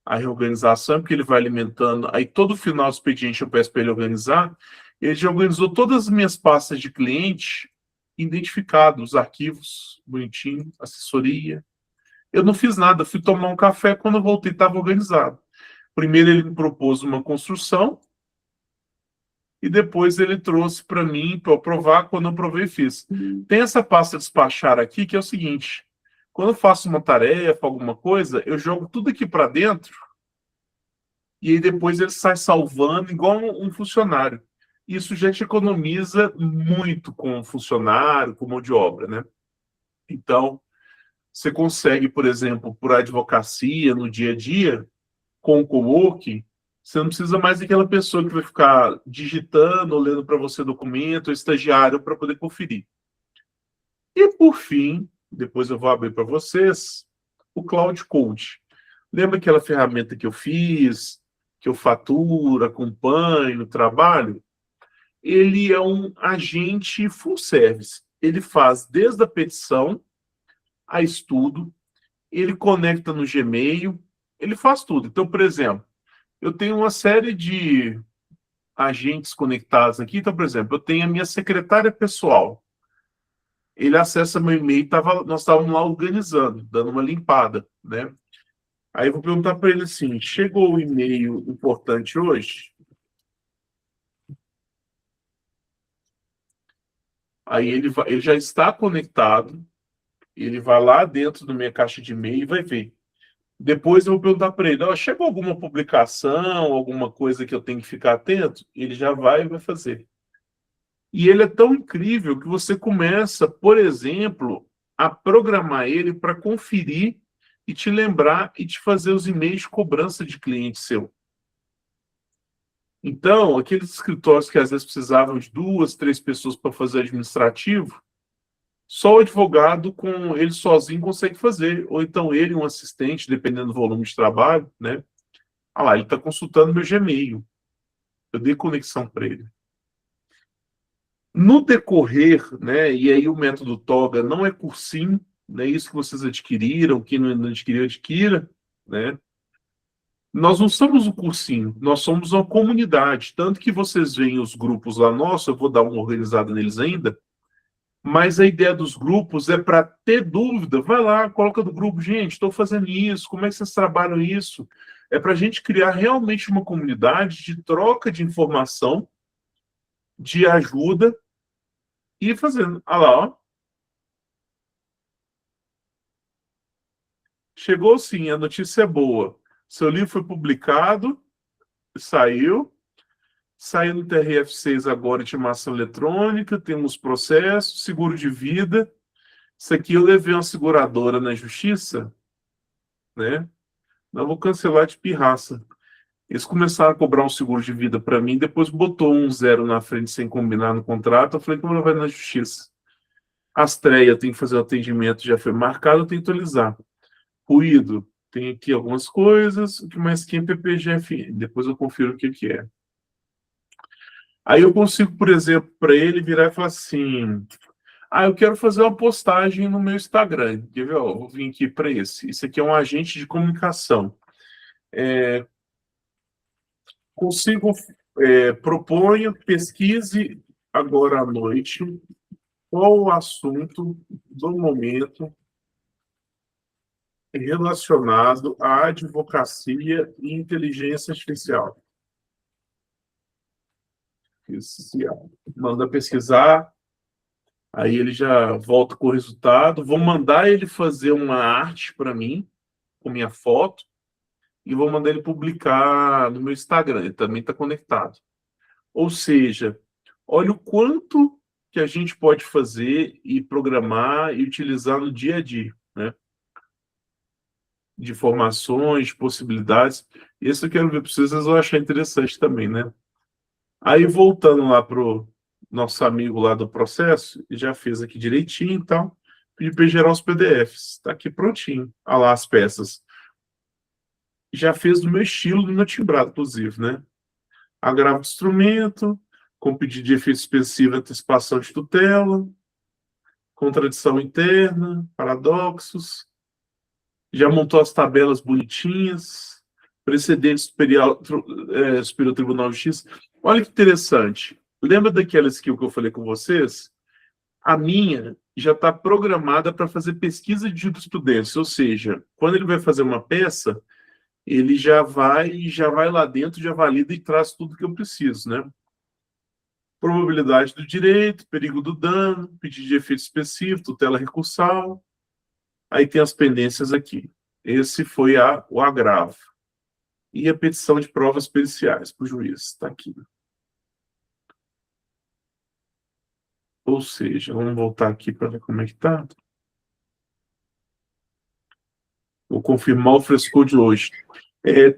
a reorganização, porque ele vai alimentando. Aí, todo final do expediente, eu peço para ele organizar. Ele já organizou todas as minhas pastas de cliente, identificado, os arquivos, bonitinho, assessoria. Eu não fiz nada, fui tomar um café, quando eu voltei estava organizado. Primeiro ele me propôs uma construção e depois ele trouxe para mim para eu aprovar, quando eu aprovei fiz. Tem essa pasta despachar aqui que é o seguinte, quando eu faço uma tarefa, alguma coisa, eu jogo tudo aqui para dentro e aí depois ele sai salvando igual um funcionário. Isso já te economiza muito com funcionário, com mão de obra, né? Então, você consegue, por exemplo, por advocacia, no dia a dia, com o coworking, você não precisa mais daquela pessoa que vai ficar digitando, olhando para você documento, ou estagiário, para poder conferir. E, por fim, depois eu vou abrir para vocês, o Cloud Code. Lembra aquela ferramenta que eu fiz, que eu faturo, acompanho, trabalho? Ele é um agente full service. Ele faz desde a petição a estudo, ele conecta no Gmail, ele faz tudo. Então, por exemplo, eu tenho uma série de agentes conectados aqui. Então, por exemplo, eu tenho a minha secretária pessoal. Ele acessa meu e-mail, nós estávamos lá organizando, dando uma limpada, né? Aí eu vou perguntar para ele assim, chegou o e-mail importante hoje? Aí ele já está conectado, ele vai lá dentro da minha caixa de e-mail e vai ver. Depois eu vou perguntar para ele, chegou alguma publicação, alguma coisa que eu tenho que ficar atento? Ele já vai e vai fazer. E ele é tão incrível que você começa, por exemplo, a programar ele para conferir e te lembrar e te fazer os e-mails de cobrança de cliente seu. Então, aqueles escritórios que às vezes precisavam de 2, 3 pessoas para fazer administrativo, só o advogado, com ele sozinho, consegue fazer. Ou então ele, um assistente, dependendo do volume de trabalho, né? Ah lá, ele está consultando meu Gmail. Eu dei conexão para ele. No decorrer, né? E aí o método Toga não é cursinho, né? Isso que vocês adquiriram, quem não adquiriu, adquira, né? Nós não somos um cursinho, nós somos uma comunidade. Tanto que vocês veem os grupos lá nossos, eu vou dar uma organizada neles ainda, mas a ideia dos grupos é para ter dúvida, vai lá, coloca no grupo, gente, estou fazendo isso, como é que vocês trabalham isso? É para a gente criar realmente uma comunidade de troca de informação, de ajuda, e fazendo. Olha lá, ó. Chegou sim, a notícia é boa. Seu livro foi publicado, saiu no TRF6 agora, intimação eletrônica, temos processos, seguro de vida. Isso aqui eu levei uma seguradora na justiça, né? Não vou cancelar de pirraça. Eles começaram a cobrar um seguro de vida para mim, depois botou um 0 na frente sem combinar no contrato. Eu falei, como ela vai na justiça? Astreia, tem que fazer o atendimento, já foi marcado, eu tenho que atualizar. Ruído, tem aqui algumas coisas, o que mais que é PPGFN, depois eu confiro o que é. Aí eu consigo, por exemplo, para ele virar e falar assim, eu quero fazer uma postagem no meu Instagram, quer ver? Ó, vou vir aqui para esse. Esse aqui é um agente de comunicação. Consigo, proponho, pesquise agora à noite qual o assunto do momento relacionado à advocacia e inteligência artificial. Manda pesquisar, aí ele já volta com o resultado. Vou mandar ele fazer uma arte para mim, com minha foto, e vou mandar ele publicar no meu Instagram. Ele também está conectado. Ou seja, olha o quanto que a gente pode fazer e programar e utilizar no dia a dia, né? De informações, de possibilidades. Esse eu quero ver para vocês vão achar interessante também, né? Aí, voltando lá para o nosso amigo lá do processo, já fez aqui direitinho, então, pedi para gerar os PDFs. Está aqui prontinho. Olha lá as peças. Já fez do meu estilo, do meu timbrado, inclusive, né? Agravo de instrumento, com pedido de efeito expressivo, antecipação de tutela, contradição interna, paradoxos. Já montou as tabelas bonitinhas, precedente superior Tribunal de Justiça. Olha que interessante. Lembra daquela skill que eu falei com vocês? A minha já está programada para fazer pesquisa de jurisprudência, ou seja, quando ele vai fazer uma peça, ele já vai lá dentro, já valida e traz tudo que eu preciso, né? Probabilidade do direito, perigo do dano, pedido de efeito específico, tutela recursal. Aí tem as pendências aqui. Esse foi o agravo. E a petição de provas periciais para o juiz. Está aqui. Ou seja, vamos voltar aqui para ver como é que está. Vou confirmar o frescor de hoje.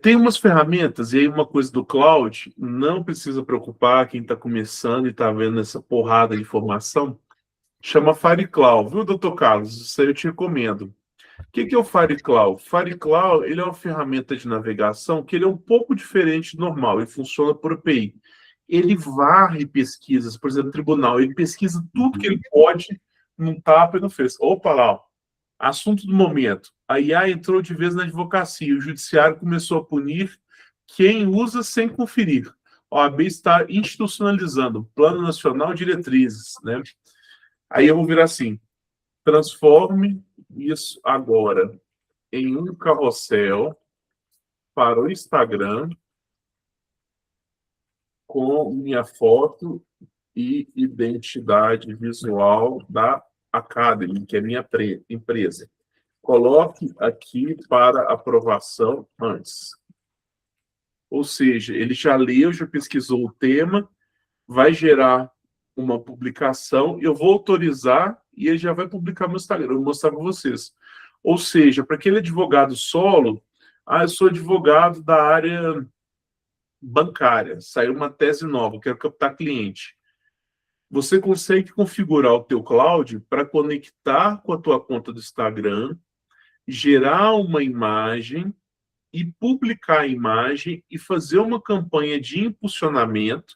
Tem umas ferramentas, e aí uma coisa do cloud, não precisa preocupar quem está começando e está vendo essa porrada de informação, chama FireCloud, viu, doutor Carlos? Isso aí eu te recomendo. O que é o FireCloud? FireCloud, ele é uma ferramenta de navegação que ele é um pouco diferente do normal, ele funciona por API. Ele varre pesquisas, por exemplo, tribunal, ele pesquisa tudo que ele pode num tapa e não fez. Opa lá, ó. Assunto do momento. A IA entrou de vez na advocacia. O judiciário começou a punir quem usa sem conferir. A OAB está institucionalizando Plano Nacional de Diretrizes, né? Aí eu vou virar assim, transforme isso agora em um carrossel para o Instagram com minha foto e identidade visual da Academy, que é minha empresa. Coloque aqui para aprovação antes. Ou seja, ele já leu, já pesquisou o tema, vai gerar uma publicação, eu vou autorizar e ele já vai publicar no meu Instagram, eu vou mostrar para vocês. Ou seja, para aquele advogado solo, eu sou advogado da área bancária, saiu uma tese nova, quero captar cliente. Você consegue configurar o teu cloud para conectar com a tua conta do Instagram, gerar uma imagem e publicar a imagem e fazer uma campanha de impulsionamento.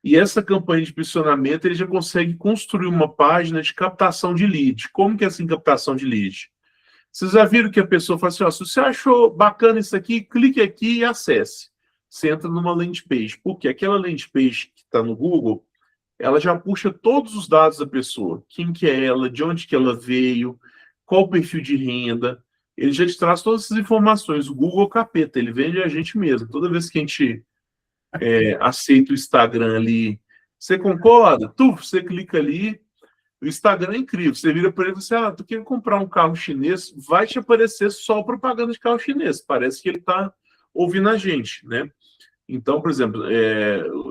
E essa campanha de impulsionamento, ele já consegue construir uma página de captação de lead. Como que é essa captação de lead? Vocês já viram que a pessoa fala assim, se você achou bacana isso aqui, clique aqui e acesse. Você entra numa landing page. Porque aquela landing page que está no Google, ela já puxa todos os dados da pessoa. Quem que é ela, de onde que ela veio, qual o perfil de renda. Ele já te traz todas essas informações. O Google é o capeta, ele vende a gente mesmo. Toda vez que a gente aceita o Instagram ali, você concorda? Você clica ali, o Instagram é incrível. Você vira para ele e fala assim, tu quer comprar um carro chinês, vai te aparecer só propaganda de carro chinês. Parece que ele está ouvindo a gente, né? Então, por exemplo,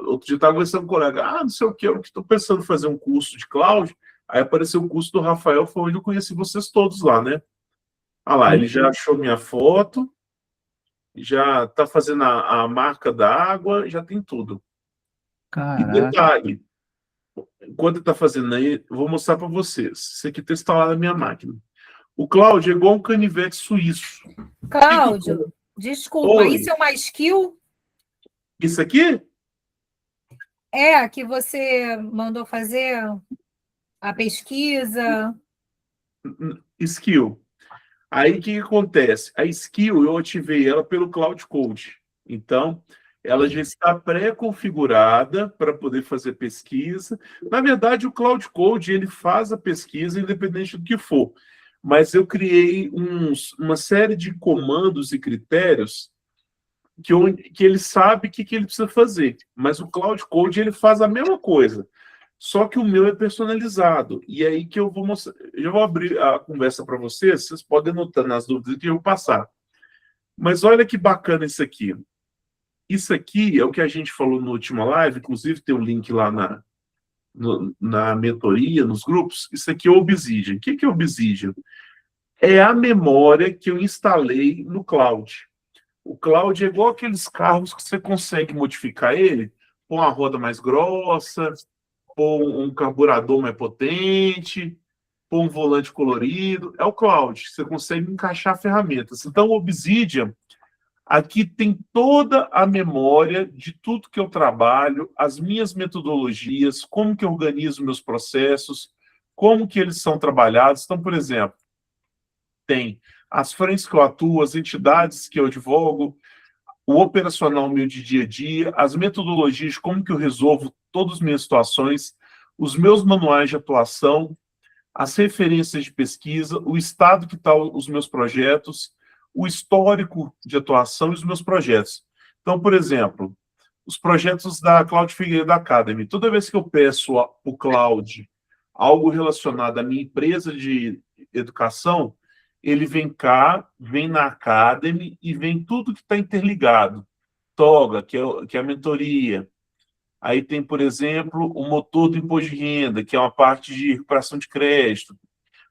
outro dia eu estava conversando com um colega, não sei o que, eu estou pensando em fazer um curso de cloud, aí apareceu o curso do Rafael, foi onde eu conheci vocês todos lá, né? Lá, ele já achou minha foto, já está fazendo a marca da água, já tem tudo. Caraca. E detalhe, enquanto está fazendo aí, eu vou mostrar para vocês. Isso aqui está instalado na minha máquina. O Cláudio é igual um canivete suíço. Cláudio, desculpa, Oi. isso é uma skill? Isso aqui? É, que você mandou fazer a pesquisa? Skill. Aí, o que acontece? A skill, eu ativei ela pelo Cloud Code. Então, ela já está pré-configurada para poder fazer pesquisa. Na verdade, o Cloud Code, ele faz a pesquisa independente do que for. Mas eu criei uma série de comandos e critérios que ele sabe o que ele precisa fazer. Mas o Cloud Code, ele faz a mesma coisa. Só que o meu é personalizado. E é aí que eu vou mostrar. Eu já vou abrir a conversa para vocês podem anotar nas dúvidas que eu vou passar. Mas olha que bacana isso aqui. Isso aqui é o que a gente falou na última live, inclusive tem um link lá na mentoria, nos grupos. Isso aqui é o Obsidian. O que é o Obsidian? É a memória que eu instalei no cloud. O cloud é igual aqueles carros que você consegue modificar ele, pôr uma roda mais grossa, pôr um carburador mais potente, pôr um volante colorido. É o cloud. Você consegue encaixar ferramentas. Então, o Obsidian, aqui tem toda a memória de tudo que eu trabalho, as minhas metodologias, como que eu organizo meus processos, como que eles são trabalhados. Então, por exemplo, tem as frentes que eu atuo, as entidades que eu advogo, o operacional meu de dia a dia, as metodologias, como que eu resolvo todas as minhas situações, os meus manuais de atuação, as referências de pesquisa, o estado que estão os meus projetos, o histórico de atuação e os meus projetos. Então, por exemplo, os projetos da Cláudio Figueiredo Academy. Toda vez que eu peço o Cláudio algo relacionado à minha empresa de educação, ele vem cá, vem na Academy e vem tudo que está interligado. Toga, que é a mentoria. Aí tem, por exemplo, o motor do imposto de renda, que é uma parte de recuperação de crédito.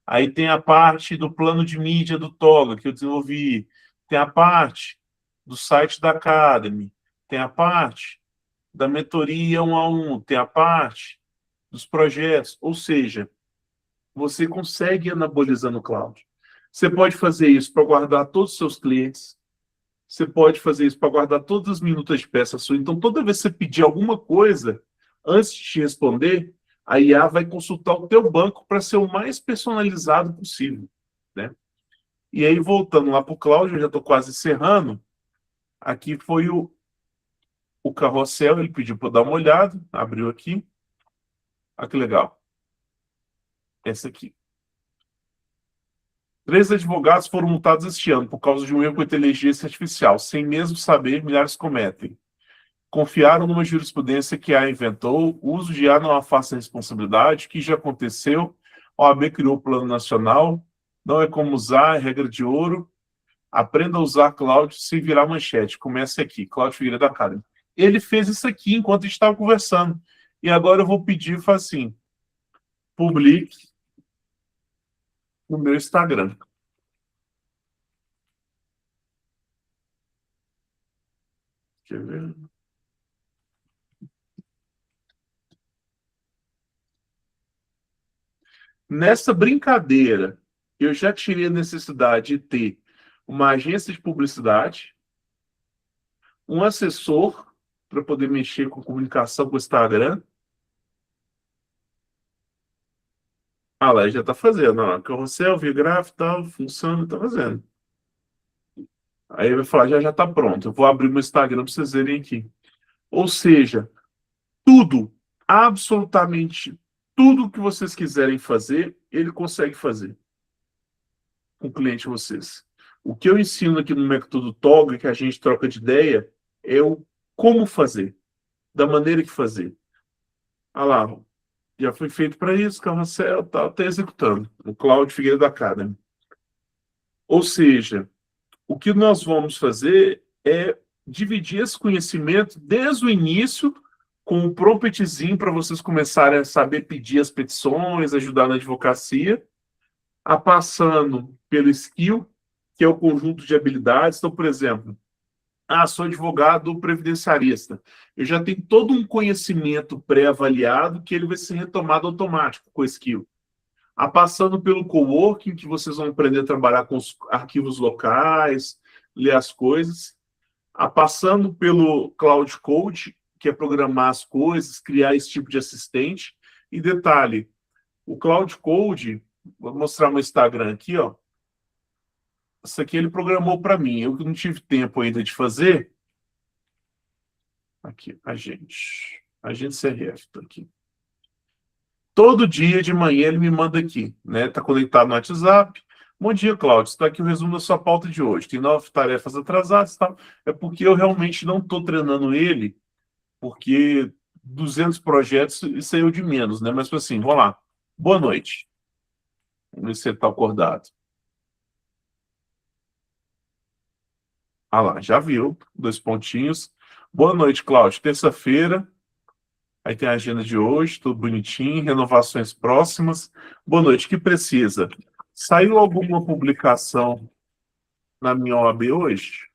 Aí tem a parte do plano de mídia do Toga, que eu desenvolvi. Tem a parte do site da Academy. Tem a parte da mentoria 1 a 1. Tem a parte dos projetos. Ou seja, você consegue anabolizar no cloud. Você pode fazer isso para guardar todos os seus clientes. Você pode fazer isso para guardar todas as minutas de peça sua. Então, toda vez que você pedir alguma coisa, antes de te responder, a IA vai consultar o teu banco para ser o mais personalizado possível, né? E aí, voltando lá para o Cláudio, eu já estou quase encerrando. Aqui foi o carrossel, ele pediu para eu dar uma olhada, abriu aqui. Olha que legal. Essa aqui. 3 advogados foram multados este ano por causa de um erro com inteligência artificial. Sem mesmo saber, milhares cometem. Confiaram numa jurisprudência que a inventou. O uso de IA não afasta a responsabilidade, que já aconteceu. A OAB criou o Plano Nacional. Não é como usar, é regra de ouro. Aprenda a usar Cláudio sem virar manchete. Comece aqui, Cláudio Figueiredo Academy. Ele fez isso aqui enquanto a gente estava conversando. E agora eu vou pedir, faz assim, publique no meu Instagram. Quer ver? Nessa brincadeira, eu já tirei a necessidade de ter uma agência de publicidade, um assessor para poder mexer com comunicação com o Instagram. Ah lá, já está fazendo, ó, carrossel, Vigraf, tal, funciona, está fazendo. Aí vai falar, já está pronto. Eu vou abrir meu Instagram para vocês verem aqui. Ou seja, tudo, absolutamente tudo que vocês quiserem fazer, ele consegue fazer com o cliente de vocês. O que eu ensino aqui no método Toga, que a gente troca de ideia, é o como fazer, da maneira que fazer. Ah lá, já foi feito para isso, carrossel, tá, está executando. O Cláudio Figueiredo Academy. Ou seja, o que nós vamos fazer é dividir esse conhecimento desde o início com um promptzinho para vocês começarem a saber pedir as petições, ajudar na advocacia, a passando pelo skill, que é o conjunto de habilidades. Então, por exemplo, Ah, sou advogado previdenciarista. Eu já tenho todo um conhecimento pré-avaliado que ele vai ser retomado automático com o Skill. Passando pelo coworking, que vocês vão aprender a trabalhar com os arquivos locais, ler as coisas. Passando pelo Cloud Code, que é programar as coisas, criar esse tipo de assistente. E detalhe, o Cloud Code, vou mostrar meu Instagram aqui, ó. Isso aqui ele programou para mim. Eu não tive tempo ainda de fazer. Aqui, agente CRF, tá aqui. Todo dia de manhã ele me manda aqui, né? Tá conectado no WhatsApp. Bom dia, Cláudio. Está aqui o resumo da sua pauta de hoje. Tem 9 tarefas atrasadas e tal. É porque eu realmente não estou treinando ele, porque 200 projetos, isso aí é o de menos, né? Mas assim, vamos lá. Boa noite. Vamos ver se ele está acordado. Ah lá, já viu. 2 pontinhos. Boa noite, Cláudio. Terça-feira. Aí tem a agenda de hoje, tudo bonitinho. Renovações próximas. Boa noite. O que precisa? Saiu alguma publicação na minha OAB hoje?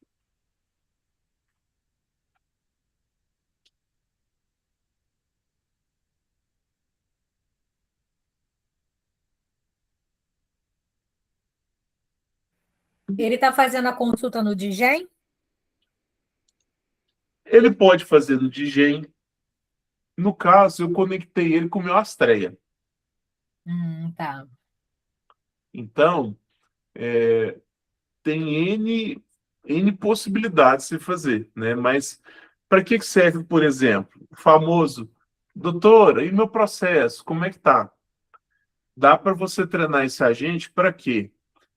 Ele está fazendo a consulta no Digem? Ele pode fazer no Digen. No caso, eu conectei ele com o meu Astreia. Tá. Então, tem N possibilidades de fazer, né? Mas para que serve, por exemplo, o famoso, doutora, e meu processo, como é que tá? Dá para você treinar esse agente para quê?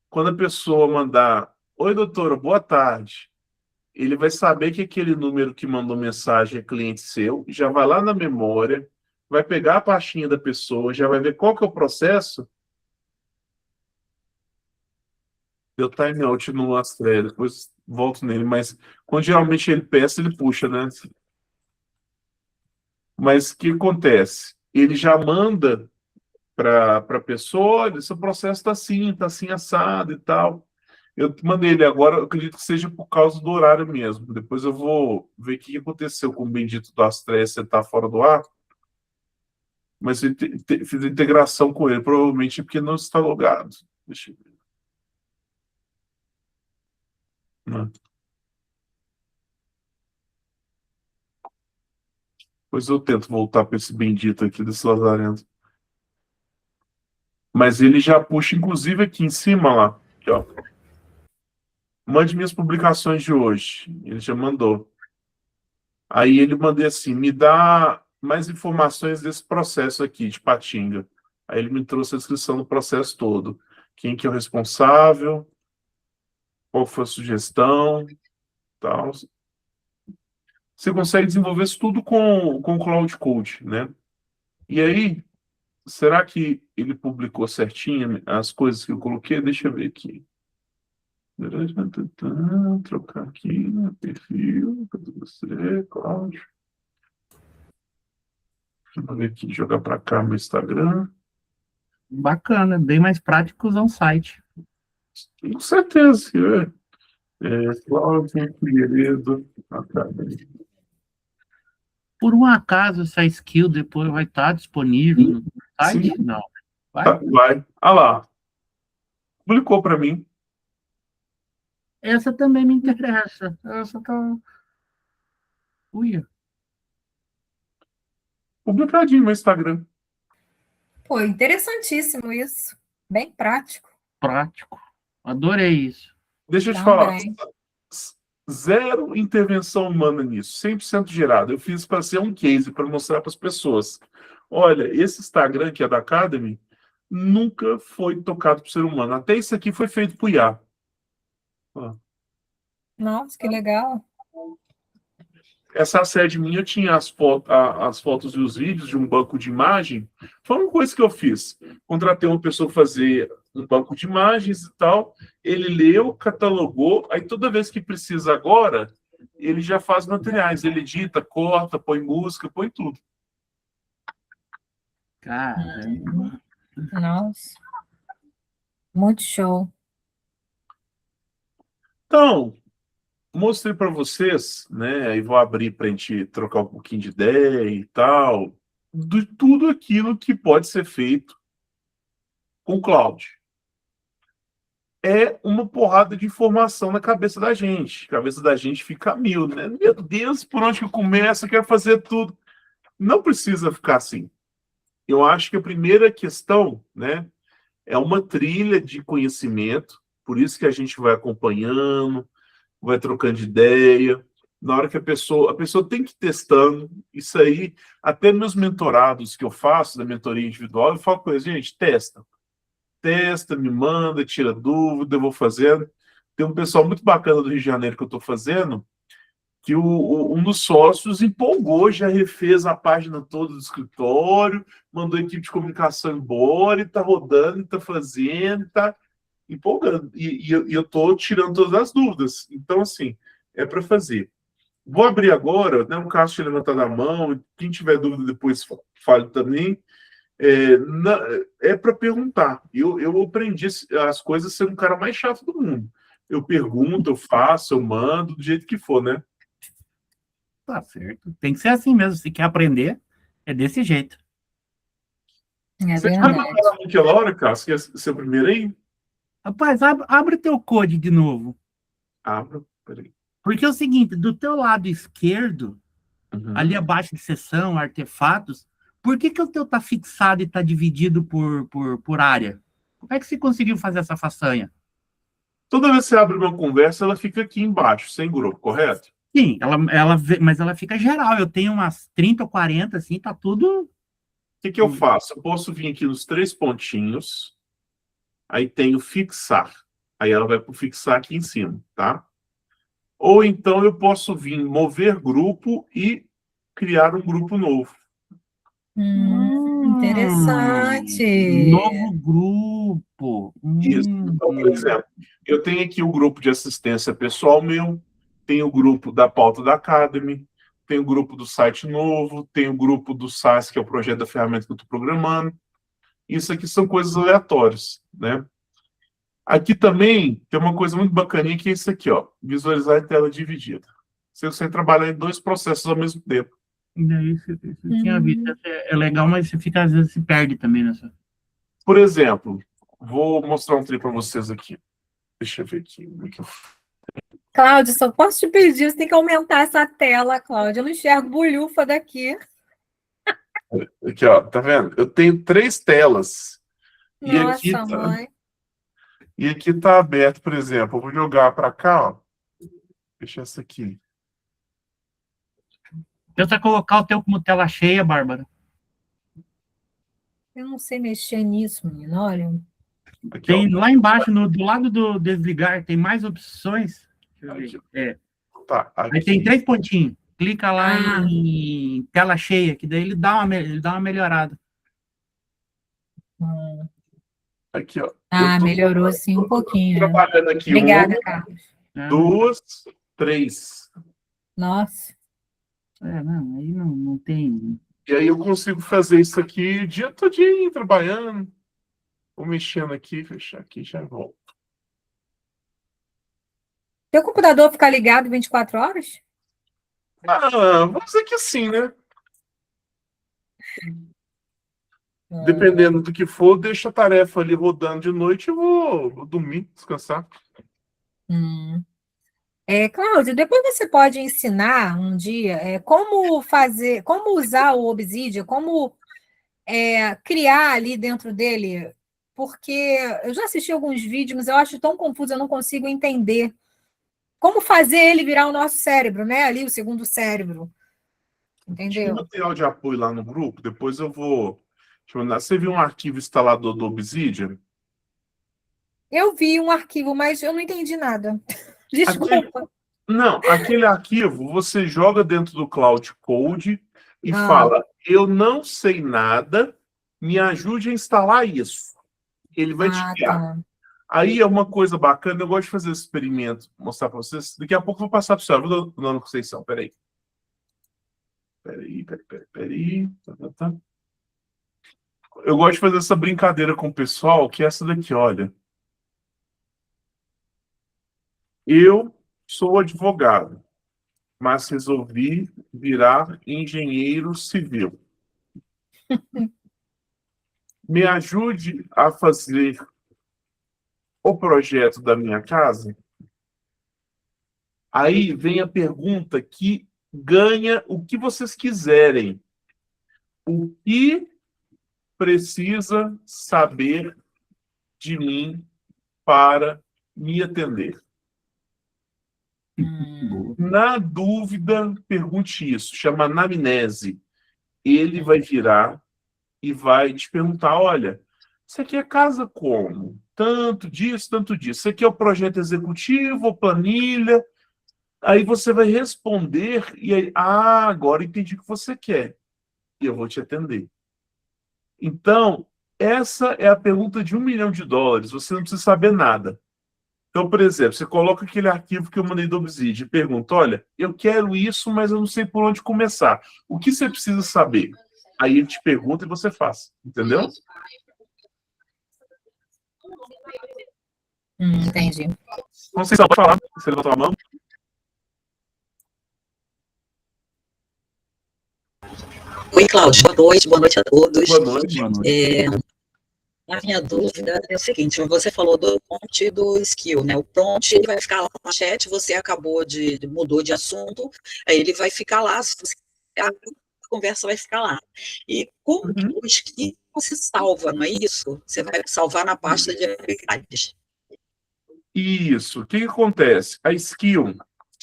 Quando a pessoa mandar, oi, doutora, boa tarde, ele vai saber que aquele número que mandou mensagem é cliente seu, já vai lá na memória, vai pegar a pastinha da pessoa, já vai ver qual que é o processo. Deu timeout no Astrea, depois volto nele, mas quando geralmente ele peça, ele puxa, né? Mas o que acontece? Ele já manda para a pessoa, olha, seu processo está assim, assado e tal. Eu mandei ele agora, eu acredito que seja por causa do horário mesmo. Depois eu vou ver o que aconteceu com o bendito do Astrea, se ele está fora do ar. Mas eu fiz a integração com ele, provavelmente porque não está logado. Deixa eu ver. Não. Depois eu tento voltar para esse bendito aqui desse lazarento. Mas ele já puxa, inclusive, aqui em cima, lá. Aqui, ó. Mande minhas publicações de hoje. Ele já mandou. Aí ele mandei assim, me dá mais informações desse processo aqui, de Patinga. Aí ele me trouxe a descrição do processo todo. Quem que é o responsável, qual foi a sugestão, tal. Você consegue desenvolver isso tudo com o Cloud Code, né? E aí, será que ele publicou certinho as coisas que eu coloquei? Deixa eu ver aqui. Trocar aqui, né? Perfil, cadê você, Cláudio? Deixa eu ver aqui, jogar para cá no Instagram. Bacana, bem mais prático usar um site. Com certeza. Cláudio Figueiredo. Por um acaso, essa skill depois vai estar disponível no site? Sim. Não. Vai? Vai. Ah lá. Publicou para mim. Essa também me interessa. Essa tá... Uia. Publicadinho no Instagram. Pô, interessantíssimo isso. Bem prático. Prático. Adorei isso. Deixa eu te falar. Também. Zero intervenção humana nisso. 100% gerado. Eu fiz para ser um case, para mostrar para as pessoas. Olha, esse Instagram que é da Academy nunca foi tocado por ser humano. Até isso aqui foi feito por IA. Nossa, que legal. Essa sede minha tinha as fotos e os vídeos de um banco de imagem. Foi uma coisa que eu fiz. Contratei uma pessoa para fazer um banco de imagens e tal. Ele leu, catalogou. Aí toda vez que precisa agora, ele já faz materiais. Ele edita, corta, põe música, põe tudo. Caramba. Nossa. Muito show. Então, mostrei para vocês, né? Aí vou abrir para a gente trocar um pouquinho de ideia e tal, de tudo aquilo que pode ser feito com o cloud. É uma porrada de informação na cabeça da gente. A cabeça da gente fica a mil, né? Meu Deus, por onde que eu começo? Eu quero fazer tudo. Não precisa ficar assim. Eu acho que a primeira questão, né, é uma trilha de conhecimento, por isso que a gente vai acompanhando, vai trocando de ideia. Na hora que a pessoa tem que ir testando. Isso aí, até meus mentorados que eu faço, da mentoria individual, eu falo com eles, gente, testa, me manda, tira dúvida, eu vou fazendo. Tem um pessoal muito bacana do Rio de Janeiro que eu estou fazendo, que um dos sócios empolgou, já refez a página toda do escritório, mandou a equipe de comunicação embora, e está rodando, está fazendo, está empolgando. E eu estou tirando todas as dúvidas. Então, assim, é para fazer. Vou abrir agora, né, um caso de levantar a mão, quem tiver dúvida depois fale também. É para perguntar. Eu aprendi as coisas sendo um cara mais chato do mundo. Eu pergunto, eu faço, eu mando, do jeito que for, né? Tá certo. Tem que ser assim mesmo. Se quer aprender, é desse jeito. É Você quer verdade. mandar naquela hora, Cássio? Quer ser o primeiro aí? Rapaz, abre teu code de novo. Abra, peraí. Porque é o seguinte, do teu lado esquerdo, Uhum. ali abaixo de seção, artefatos, por que o teu tá fixado e tá dividido por área? Como é que você conseguiu fazer essa façanha? Toda vez que você abre uma conversa, ela fica aqui embaixo, sem grupo, correto? Sim, mas ela fica geral. Eu tenho umas 30 ou 40, assim, tá tudo... O que eu faço? Eu posso vir aqui nos 3 pontinhos, aí tenho fixar. Aí ela vai para fixar aqui em cima, tá? Ou então eu posso vir mover grupo e criar um grupo novo. Interessante. Novo grupo. Isso. Então, por exemplo, eu tenho aqui o grupo de assistência pessoal meu, tenho o grupo da pauta da Academy, tenho o grupo do site novo, tenho o grupo do SAS, que é o projeto da ferramenta que eu estou programando. Isso aqui são coisas aleatórias, né? Aqui também tem uma coisa muito bacaninha, que é isso aqui, ó, visualizar em tela dividida. Você trabalhar em 2 processos ao mesmo tempo. Isso eu tinha visto. É legal, mas você fica, às vezes, se perde também nessa. Por exemplo, vou mostrar um trem para vocês aqui. Deixa eu ver aqui. Cláudio, só posso te pedir, você tem que aumentar essa tela, Cláudio. Eu não enxergo bolhufa daqui. Aqui, ó, tá vendo? Eu tenho 3 telas. Nossa, mãe. E aqui tá aberto, por exemplo. Eu vou jogar para cá, ó. Deixa essa aqui. Tenta colocar o teu como tela cheia, Bárbara. Eu não sei mexer nisso, menino, olha. Aqui, Tem ó. lá embaixo, do lado do desligar, tem mais opções. Deixa eu ver. Tá, Aí aqui. tem 3 pontinhos. Clica lá em tela cheia, que daí ele dá uma melhorada. Aqui, ó. Melhorou sim um pouquinho. Trabalhando aqui. Obrigada, Carlos. 2, 3. Nossa. Não, aí não tem. E aí eu consigo fazer isso aqui o dia todinho, trabalhando. Vou mexendo aqui, fechar aqui, já volto. Teu computador fica ligado 24 horas? Vamos dizer que sim, né? Dependendo do que for, deixa a tarefa ali rodando de noite e vou dormir, descansar. Cláudio, depois você pode ensinar um dia como usar o Obsidian, como criar ali dentro dele, porque eu já assisti alguns vídeos, mas eu acho tão confuso, eu não consigo entender. Como fazer ele virar o nosso cérebro, né? Ali, o segundo cérebro. Entendeu? Tem material de apoio lá no grupo, depois eu vou te mandar. Você viu um arquivo instalador do Obsidian? Eu vi um arquivo, mas eu não entendi nada. Desculpa. Aquele arquivo você joga dentro do Cloud Code e fala, eu não sei nada, me ajude a instalar isso. Ele vai te guiar. Tá. Aí é uma coisa bacana, eu gosto de fazer esse experimento, mostrar para vocês. Daqui a pouco eu vou passar para o senhor, vou dando Conceição, peraí. Peraí. Tá. Eu gosto de fazer essa brincadeira com o pessoal, que é essa daqui, olha. Eu Sou advogado, mas resolvi virar engenheiro civil. Me ajude a fazer o projeto da minha casa? Aí vem a pergunta que ganha o que vocês quiserem. O que precisa saber de mim para me atender? Na dúvida, pergunte isso. Chama anamnese. Ele vai virar e vai te perguntar, olha, você quer casa como? Tanto disso, tanto disso. Você quer o projeto executivo, planilha? Aí você vai responder e aí, agora entendi o que você quer. E eu vou te atender. Então, essa é a pergunta de $1 milhão. Você não precisa saber nada. Então, por exemplo, você coloca aquele arquivo que eu mandei do Obsidian e pergunta, olha, eu quero isso, mas eu não sei por onde começar. O que você precisa saber? Aí ele te pergunta e você faz. Entendeu? Entendi. Conceição, pode falar. Você levantou a mão? Oi, Cláudio. Boa noite a todos. Boa noite. A minha dúvida é o seguinte, você falou do prompt do skill, né? O prompt ele vai ficar lá no chat, você mudou de assunto, aí ele vai ficar lá, a conversa vai ficar lá. E como que o skill se salva, não é isso? Você vai salvar na pasta de habilidades. Isso. O que acontece? A skill,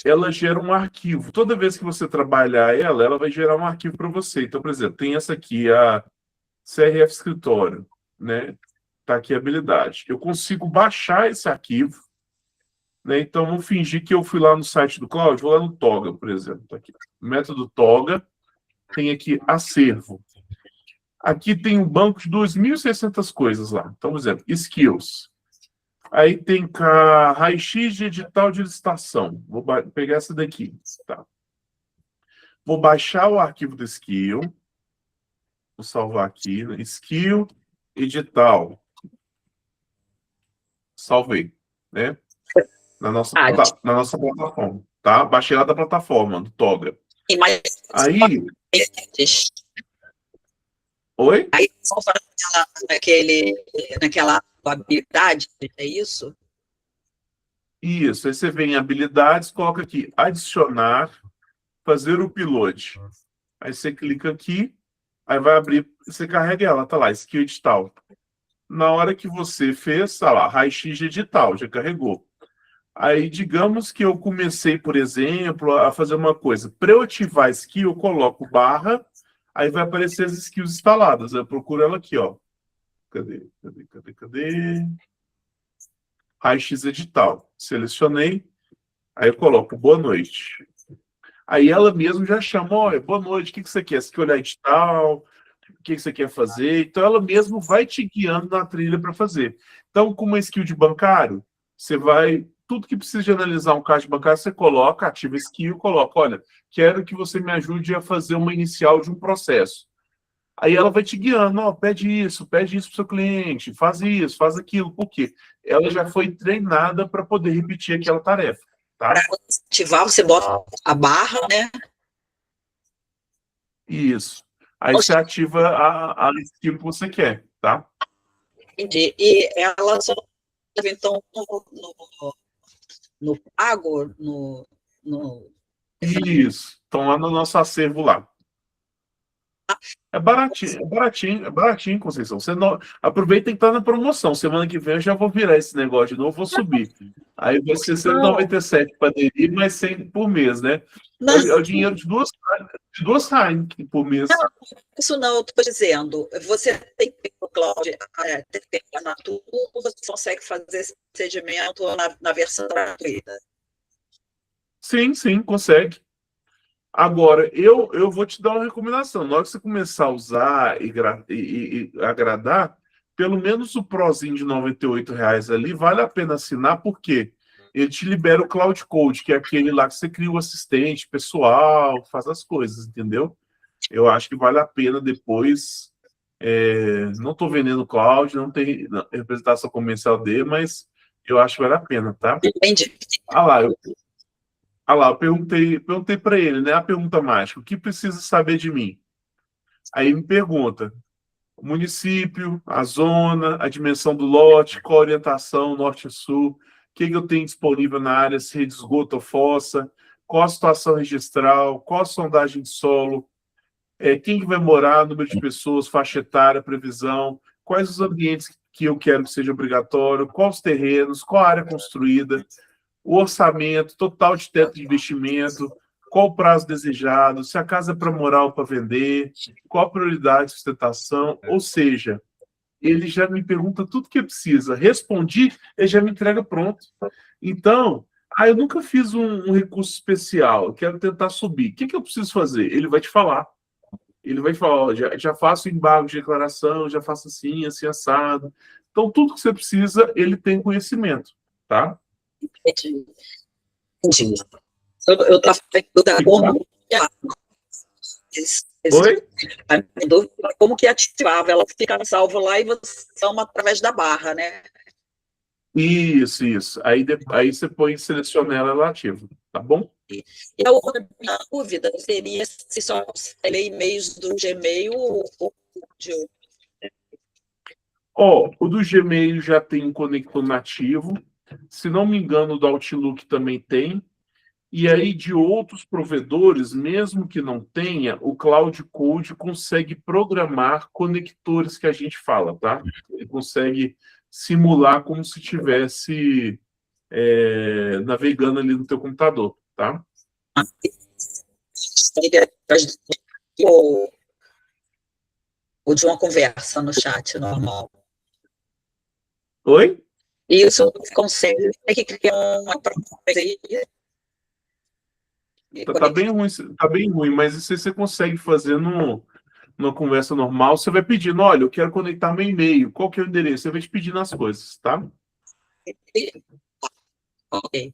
ela gera um arquivo. Toda vez que você trabalhar ela vai gerar um arquivo para você. Então, por exemplo, tem essa aqui, a CRF Escritório, né? Tá aqui a habilidade. Eu consigo baixar esse arquivo, né? Então, vamos fingir que eu fui lá no site do Cláudio, vou lá no Toga, por exemplo. Tá aqui. Método Toga, tem aqui acervo. Aqui tem um banco de 2.600 coisas lá. Então, por exemplo, skills. Aí tem cá, raio-x de edital de licitação. Vou pegar essa daqui. Tá. Vou baixar o arquivo do skill. Vou salvar aqui. Skill, edital. Salvei. Né? Na nossa plataforma. Tá? Baixei lá da plataforma, do Toga. Aí... Oi? Aí, naquela habilidade, é isso? Isso. Aí você vem em habilidades, coloca aqui, adicionar, fazer o upload. Aí você clica aqui, aí vai abrir, você carrega ela, tá lá, skill edital. Na hora que você fez, tá lá, raio-x de edital, já carregou. Aí, digamos que eu comecei, por exemplo, a fazer uma coisa. Para eu ativar a skill, eu coloco barra, aí vai aparecer as skills instaladas. Eu procuro ela aqui, ó. Cadê? Raio-x edital. Selecionei, aí eu coloco boa noite. Aí ela mesmo já chama, olha, boa noite, o que você quer? Você quer olhar edital? O que você quer fazer? Então ela mesmo vai te guiando na trilha para fazer. Então, com uma skill de bancário, você vai... Tudo que precisa de analisar um caixa bancário, você coloca, ativa skill, coloca, olha, quero que você me ajude a fazer uma inicial de um processo. Aí ela vai te guiando, ó, pede isso para o seu cliente, faz isso, faz aquilo. Por quê? Ela já foi treinada para poder repetir aquela tarefa. Tá? Para ativar, você bota a barra, né? Isso. Aí você ativa a skill que você quer, tá? Entendi. E ela só, então, no pago, Isso. Estão lá no nosso acervo lá. É baratinho, Conceição. Você não... Aproveita que tá na promoção. Semana que vem eu já vou virar esse negócio de novo, vou subir. Aí vai ser 197 para aderir, mas 100 por mês, né? É o dinheiro de duas Heineken por mês. Não, isso não, eu estou dizendo. Você tem que, Cláudio, tem que na tudo, você consegue fazer esse procedimento na versão gratuita. Sim, consegue. Agora, eu vou te dar uma recomendação. Na hora que você começar a usar e agradar, pelo menos o Prozinho de R$98 ali, vale a pena assinar, porque ele te libera o Cloud Code, que é aquele lá que você cria o assistente pessoal, faz as coisas, entendeu? Eu acho que vale a pena depois. Não estou vendendo cloud, não tem representação comercial dele, mas eu acho que vale a pena, tá? Entendi. Ah lá, Ah lá, eu perguntei para ele, né? A pergunta mágica: o que precisa saber de mim? Aí me pergunta: o município, a zona, a dimensão do lote, qual a orientação, norte e sul, o que eu tenho disponível na área, se rede de esgoto ou fossa, qual a situação registral, qual a sondagem de solo, quem que vai morar, número de pessoas, faixa etária, previsão, quais os ambientes que eu quero que seja obrigatório, quais os terrenos, qual a área construída, o orçamento, total de teto de investimento, qual o prazo desejado, se a casa é para morar ou para vender, qual a prioridade de sustentação, ou seja, ele já me pergunta tudo que precisa. Respondi, ele já me entrega pronto. Então, eu nunca fiz um recurso especial, eu quero tentar subir. O que eu preciso fazer? Ele vai te falar. Ele vai falar, ó, já faço embargo de declaração, já faço assim, assim, assado. Então, tudo que você precisa, ele tem conhecimento, tá? Entendi. Eu estava perguntando Oi? como que ativava, ela ficava salva lá e você chama através da barra, né? Isso. Aí você seleciona ela ativa, tá bom? E a outra minha dúvida seria se só ler e-mails do Gmail ou de outro. O do Gmail já tem um conector nativo. Se não me engano, o do Outlook também tem. E aí, de outros provedores, mesmo que não tenha, o Cloud Code consegue programar conectores que a gente fala, tá? Ele consegue simular como se estivesse navegando ali no teu computador, tá? Ou de uma conversa no chat normal. Oi? Isso consegue criar uma Tá bem ruim, mas isso aí você consegue fazer numa conversa normal. Você vai pedindo, olha, eu quero conectar meu e-mail. Qual que é o endereço? Você vai te pedindo as coisas, tá? Ok.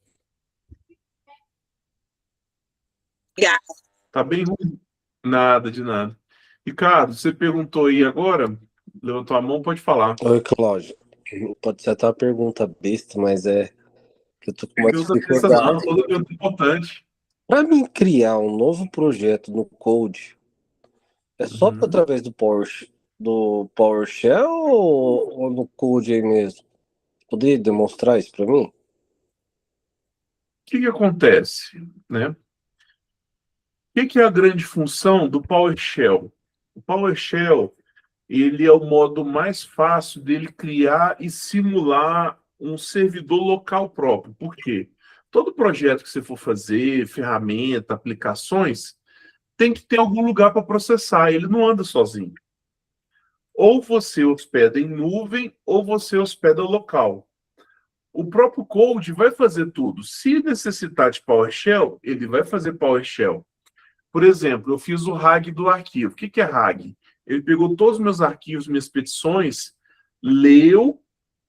Obrigada. Tá bem ruim. Nada de nada. Ricardo, você perguntou aí agora, levantou a mão, pode falar. Oi, Cláudio. Pode ser até uma pergunta besta, mas que eu tô com uma Não, dificuldade. toda pergunta é importante. Para mim criar um novo projeto no Code, é só através do PowerShell ou no Code aí mesmo? Poderia demonstrar isso para mim? O que acontece, né? O que é a grande função do PowerShell? O PowerShell, ele é o modo mais fácil dele criar e simular um servidor local próprio. Por quê? Todo projeto que você for fazer, ferramenta, aplicações, tem que ter algum lugar para processar. Ele não anda sozinho. Ou você hospeda em nuvem, ou você hospeda local. O próprio Code vai fazer tudo. Se necessitar de PowerShell, ele vai fazer PowerShell. Por exemplo, eu fiz o RAG do arquivo. O que é RAG? Ele pegou todos os meus arquivos, minhas petições, leu,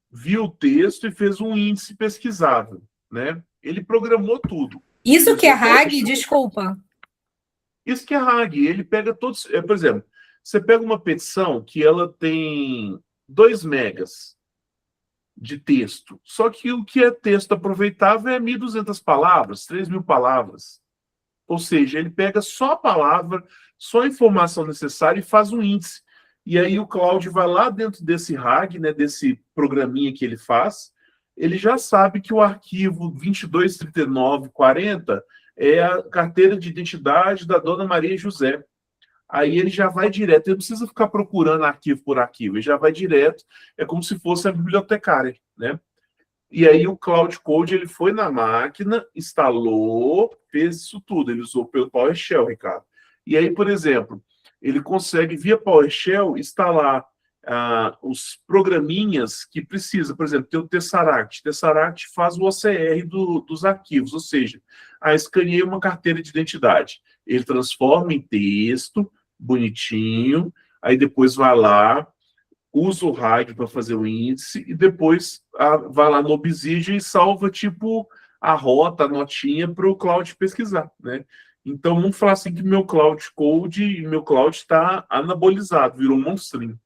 viu o texto e fez um índice pesquisável, né? Ele programou tudo. Isso que é RAG, desculpa. Isso que é RAG. Ele pega todos... por exemplo, você pega uma petição que ela tem 2 megas de texto. Só que o que é texto aproveitável é 1.200 palavras, 3.000 palavras. Ou seja, ele pega só a palavra, só a informação necessária e faz um índice. E aí o Cláudio vai lá dentro desse RAG, né, desse programinha que ele faz, ele já sabe que o arquivo 223940 é a carteira de identidade da dona Maria José. Aí ele já vai direto, ele não precisa ficar procurando arquivo por arquivo, ele já vai direto, é como se fosse a bibliotecária, né? E aí o Cloud Code, ele foi na máquina, instalou, fez isso tudo, ele usou pelo PowerShell, Ricardo. E aí, por exemplo, ele consegue, via PowerShell, instalar os programinhas que precisa. Por exemplo, tem o Tesseract. Tesseract faz o OCR dos arquivos, ou seja, escaneei uma carteira de identidade. Ele transforma em texto, bonitinho, aí depois vai lá, usa o RAG para fazer o índice e depois vai lá no Obsidian e salva tipo a rota, a notinha para o Cloud pesquisar, né? Então, vamos falar assim que meu Cloud Code, meu Cloud está anabolizado, virou um monstrinho.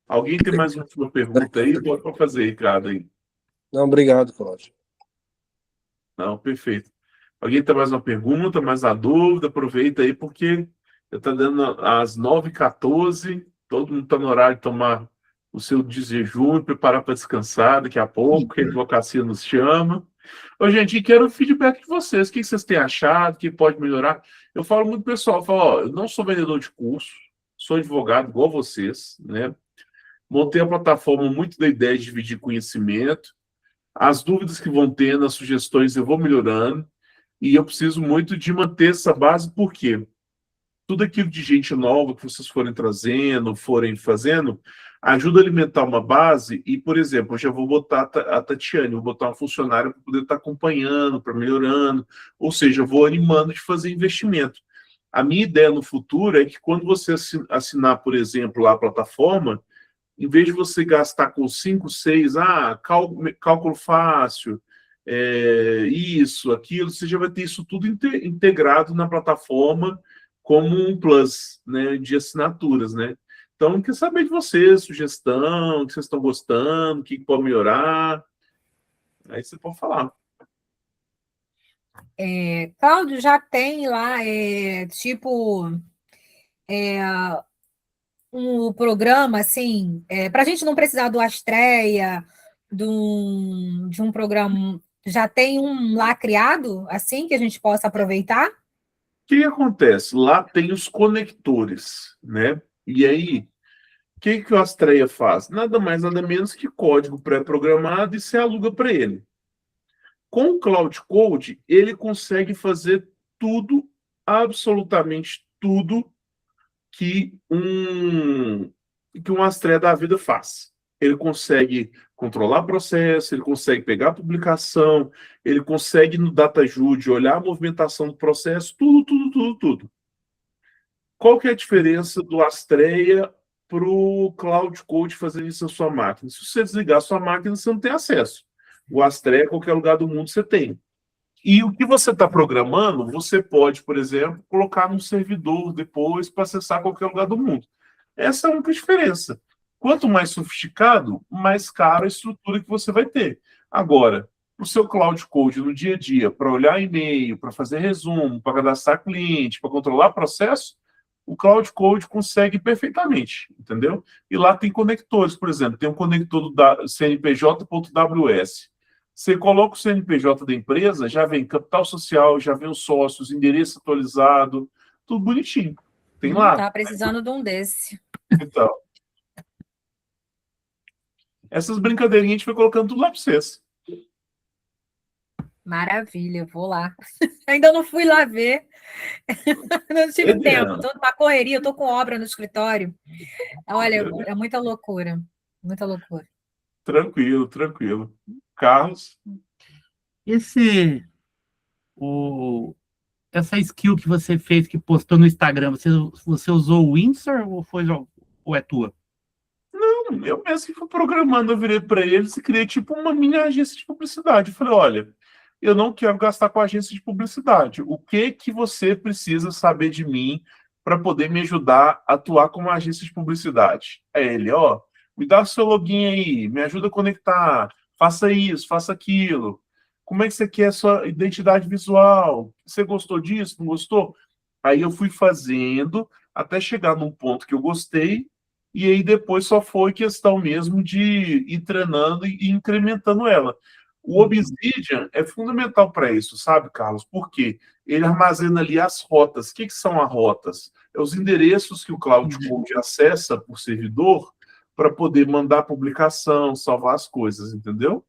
Alguém tem mais uma pergunta aí? Pode fazer, Ricardo, aí. Não, obrigado, Cláudio. Não, perfeito. Alguém tem mais uma pergunta, mais uma dúvida? Aproveita aí, porque já está dando às 9h14, todo mundo está no horário de tomar o seu desjejum e preparar para descansar daqui a pouco, que a advocacia nos chama. Ô, gente, quero o feedback de vocês. O que vocês têm achado? O que pode melhorar? Eu falo muito pro pessoal, eu falo, ó, eu não sou vendedor de curso, sou advogado igual vocês, né? Montei a plataforma muito da ideia de dividir conhecimento. As dúvidas que vão tendo, as sugestões eu vou melhorando. E eu preciso muito de manter essa base, porque tudo aquilo de gente nova que vocês forem trazendo, forem fazendo, ajuda a alimentar uma base. E, por exemplo, eu já vou botar a Tatiane, vou botar uma funcionária para poder estar acompanhando, para melhorando. Ou seja, eu vou animando de fazer investimento. A minha ideia no futuro é que quando você assinar, por exemplo, lá a plataforma, em vez de você gastar com 5, 6, cálculo fácil, isso, aquilo, você já vai ter isso tudo integrado na plataforma como um plus, né, de assinaturas, né? Então, quer saber de vocês, sugestão, o que vocês estão gostando, o que pode melhorar. Aí você pode falar. Cláudio, já tem lá, um programa, assim, para a gente não precisar do Astreia, de um programa, já tem um lá criado, assim, que a gente possa aproveitar? O que acontece? Lá tem os conectores, né? E aí, o que o Astreia faz? Nada mais, nada menos que código pré-programado e você aluga para ele. Com o Cloud Code, ele consegue fazer tudo, absolutamente tudo, que um Astreia da vida faz. Ele consegue controlar processo, ele consegue pegar a publicação, ele consegue no DataJude olhar a movimentação do processo, tudo. Qual que é a diferença do Astreia para o Cloud Code fazer isso na sua máquina? Se você desligar a sua máquina, você não tem acesso. O Astreia, qualquer lugar do mundo, você tem. E o que você está programando, você pode, por exemplo, colocar num servidor depois para acessar qualquer lugar do mundo. Essa é a única diferença. Quanto mais sofisticado, mais cara a estrutura que você vai ter. Agora, o seu Cloud Code no dia a dia, para olhar e-mail, para fazer resumo, para cadastrar cliente, para controlar processo, o Cloud Code consegue perfeitamente, entendeu? E lá tem conectores, por exemplo, tem um conector do CNPJ.ws. Você coloca o CNPJ da empresa, já vem capital social, já vem os sócios, endereço atualizado, tudo bonitinho. Tem lá. Tá precisando de um desse. Então, essas brincadeirinhas a gente foi colocando tudo lá para vocês. Maravilha, vou lá. Ainda não fui lá ver. Não tive tempo, estou numa correria, estou com obra no escritório. Olha, é muita loucura. Muita loucura. Tranquilo. Carlos? Essa skill que você fez, que postou no Instagram, você usou o Windsor ou é tua? Não, eu mesmo que fui programando, eu virei para eles e criei tipo uma mini agência de publicidade. Eu falei, olha, eu não quero gastar com agência de publicidade. O que você precisa saber de mim para poder me ajudar a atuar como agência de publicidade? Aí ele, me dá o seu login aí, me ajuda a conectar, faça isso, faça aquilo. Como é que você quer a sua identidade visual? Você gostou disso? Não gostou? Aí eu fui fazendo até chegar num ponto que eu gostei, e aí depois só foi questão mesmo de ir treinando e incrementando ela. O Obsidian é fundamental para isso, sabe, Carlos? Porque ele armazena ali as rotas. O que são as rotas? É os endereços que o Cloud Code acessa por servidor para poder mandar publicação, salvar as coisas, entendeu?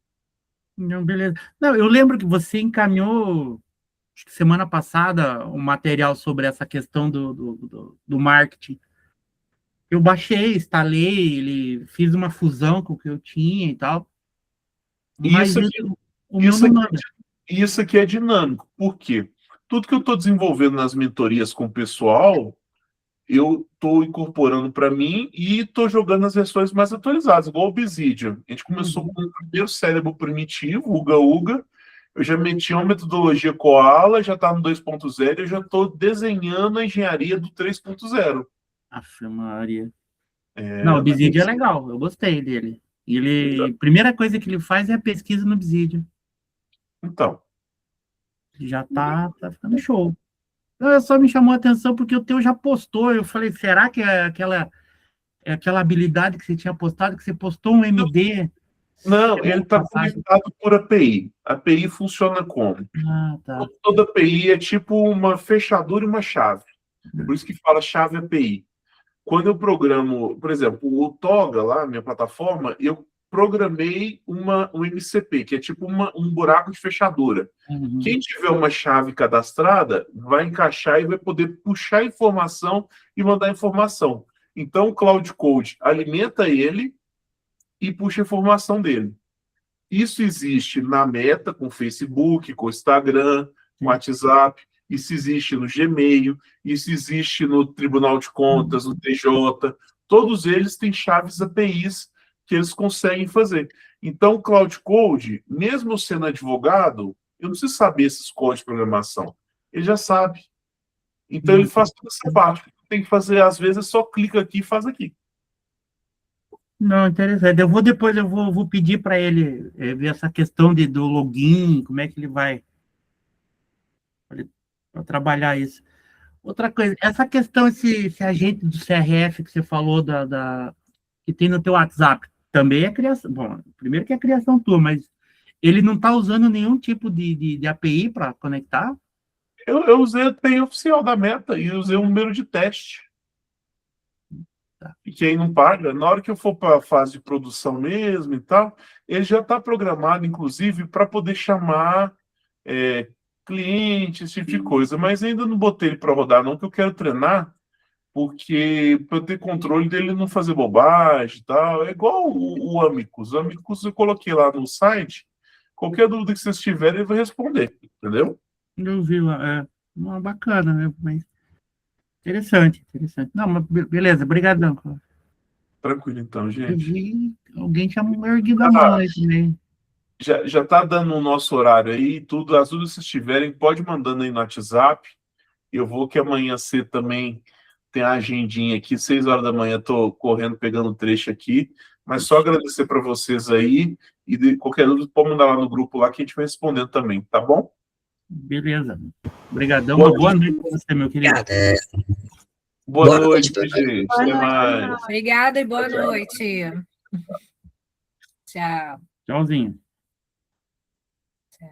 Não, beleza. Não, eu lembro que você encaminhou, acho que semana passada, um material sobre essa questão do marketing. Eu baixei, instalei, fiz uma fusão com o que eu tinha e tal. Mas isso aqui é dinâmico. Por quê? Tudo que eu estou desenvolvendo nas mentorias com o pessoal, eu estou incorporando para mim e estou jogando nas versões mais atualizadas, igual o Obsidian. A gente começou com o primeiro cérebro primitivo, o Uga. Eu já meti uma metodologia Koala, já está no 2.0, eu já estou desenhando a engenharia do 3.0. Aff, Maria. Não, o Obsidian é legal, eu gostei dele. A primeira coisa que ele faz é a pesquisa no Obsidian. Então, Já tá ficando show. Não, só me chamou a atenção porque o teu já postou. Eu falei, será que é aquela habilidade que você tinha postado, que você postou um MD? não, semana ele está passada? conectado por API. A API funciona como? Ah, tá. Toda API é tipo uma fechadura e uma chave. Por isso que fala chave API. Quando eu programo, por exemplo, o Toga lá, minha plataforma, eu programei um MCP, que é tipo um buraco de fechadura. Uhum. Quem tiver uma chave cadastrada vai encaixar e vai poder puxar informação e mandar informação. Então, o Cloud Code alimenta ele e puxa a informação dele. Isso existe na Meta, com o Facebook, com o Instagram, com o WhatsApp. Isso existe no Gmail. Isso existe no Tribunal de Contas, no TJ. Todos eles têm chaves APIs que eles conseguem fazer. Então, o Cloud Code, mesmo eu sendo advogado, eu não preciso saber esses códigos de programação. Ele já sabe. Então, ele faz toda essa parte. Tem que fazer, às vezes, só clica aqui e faz aqui. Não, interessante. Depois eu vou pedir para ele ver essa questão do login, como é que ele vai pra trabalhar isso. Outra coisa, essa questão, esse agente do CRF que você falou que tem no teu WhatsApp, também é criação. Bom, primeiro que é criação tua, mas ele não está usando nenhum tipo de API para conectar? Eu usei a API oficial da Meta e usei um número de teste. E quem não paga, na hora que eu for para a fase de produção mesmo e tal, ele já está programado, inclusive, para poder chamar cliente, esse tipo de coisa. Mas ainda não botei ele para rodar, não, que eu quero treinar, porque para eu ter controle dele não fazer bobagem e tal. É igual o Amicus. O Amicus eu coloquei lá no site. Qualquer dúvida que vocês tiverem, ele vai responder, entendeu? Eu vi lá, bacana, né? Mas interessante. Não, mas beleza, brigadão. Tranquilo, então, Eu gente. vi alguém chamou erguido a mão aí também. Já está dando o nosso horário aí, tudo. As dúvidas que vocês tiverem, pode ir mandando aí no WhatsApp. Eu vou que amanhã cedo também tem a agendinha aqui, 6 horas da manhã, estou correndo, pegando trecho aqui. Mas só agradecer para vocês aí. E de qualquer dúvida, pode mandar lá no grupo lá que a gente vai respondendo também, tá bom? Beleza. Obrigadão. Boa noite para você, meu querido. Obrigada. Boa noite, gente. Até mais. Obrigada e boa noite. Tchau. Tchauzinho. Tchau.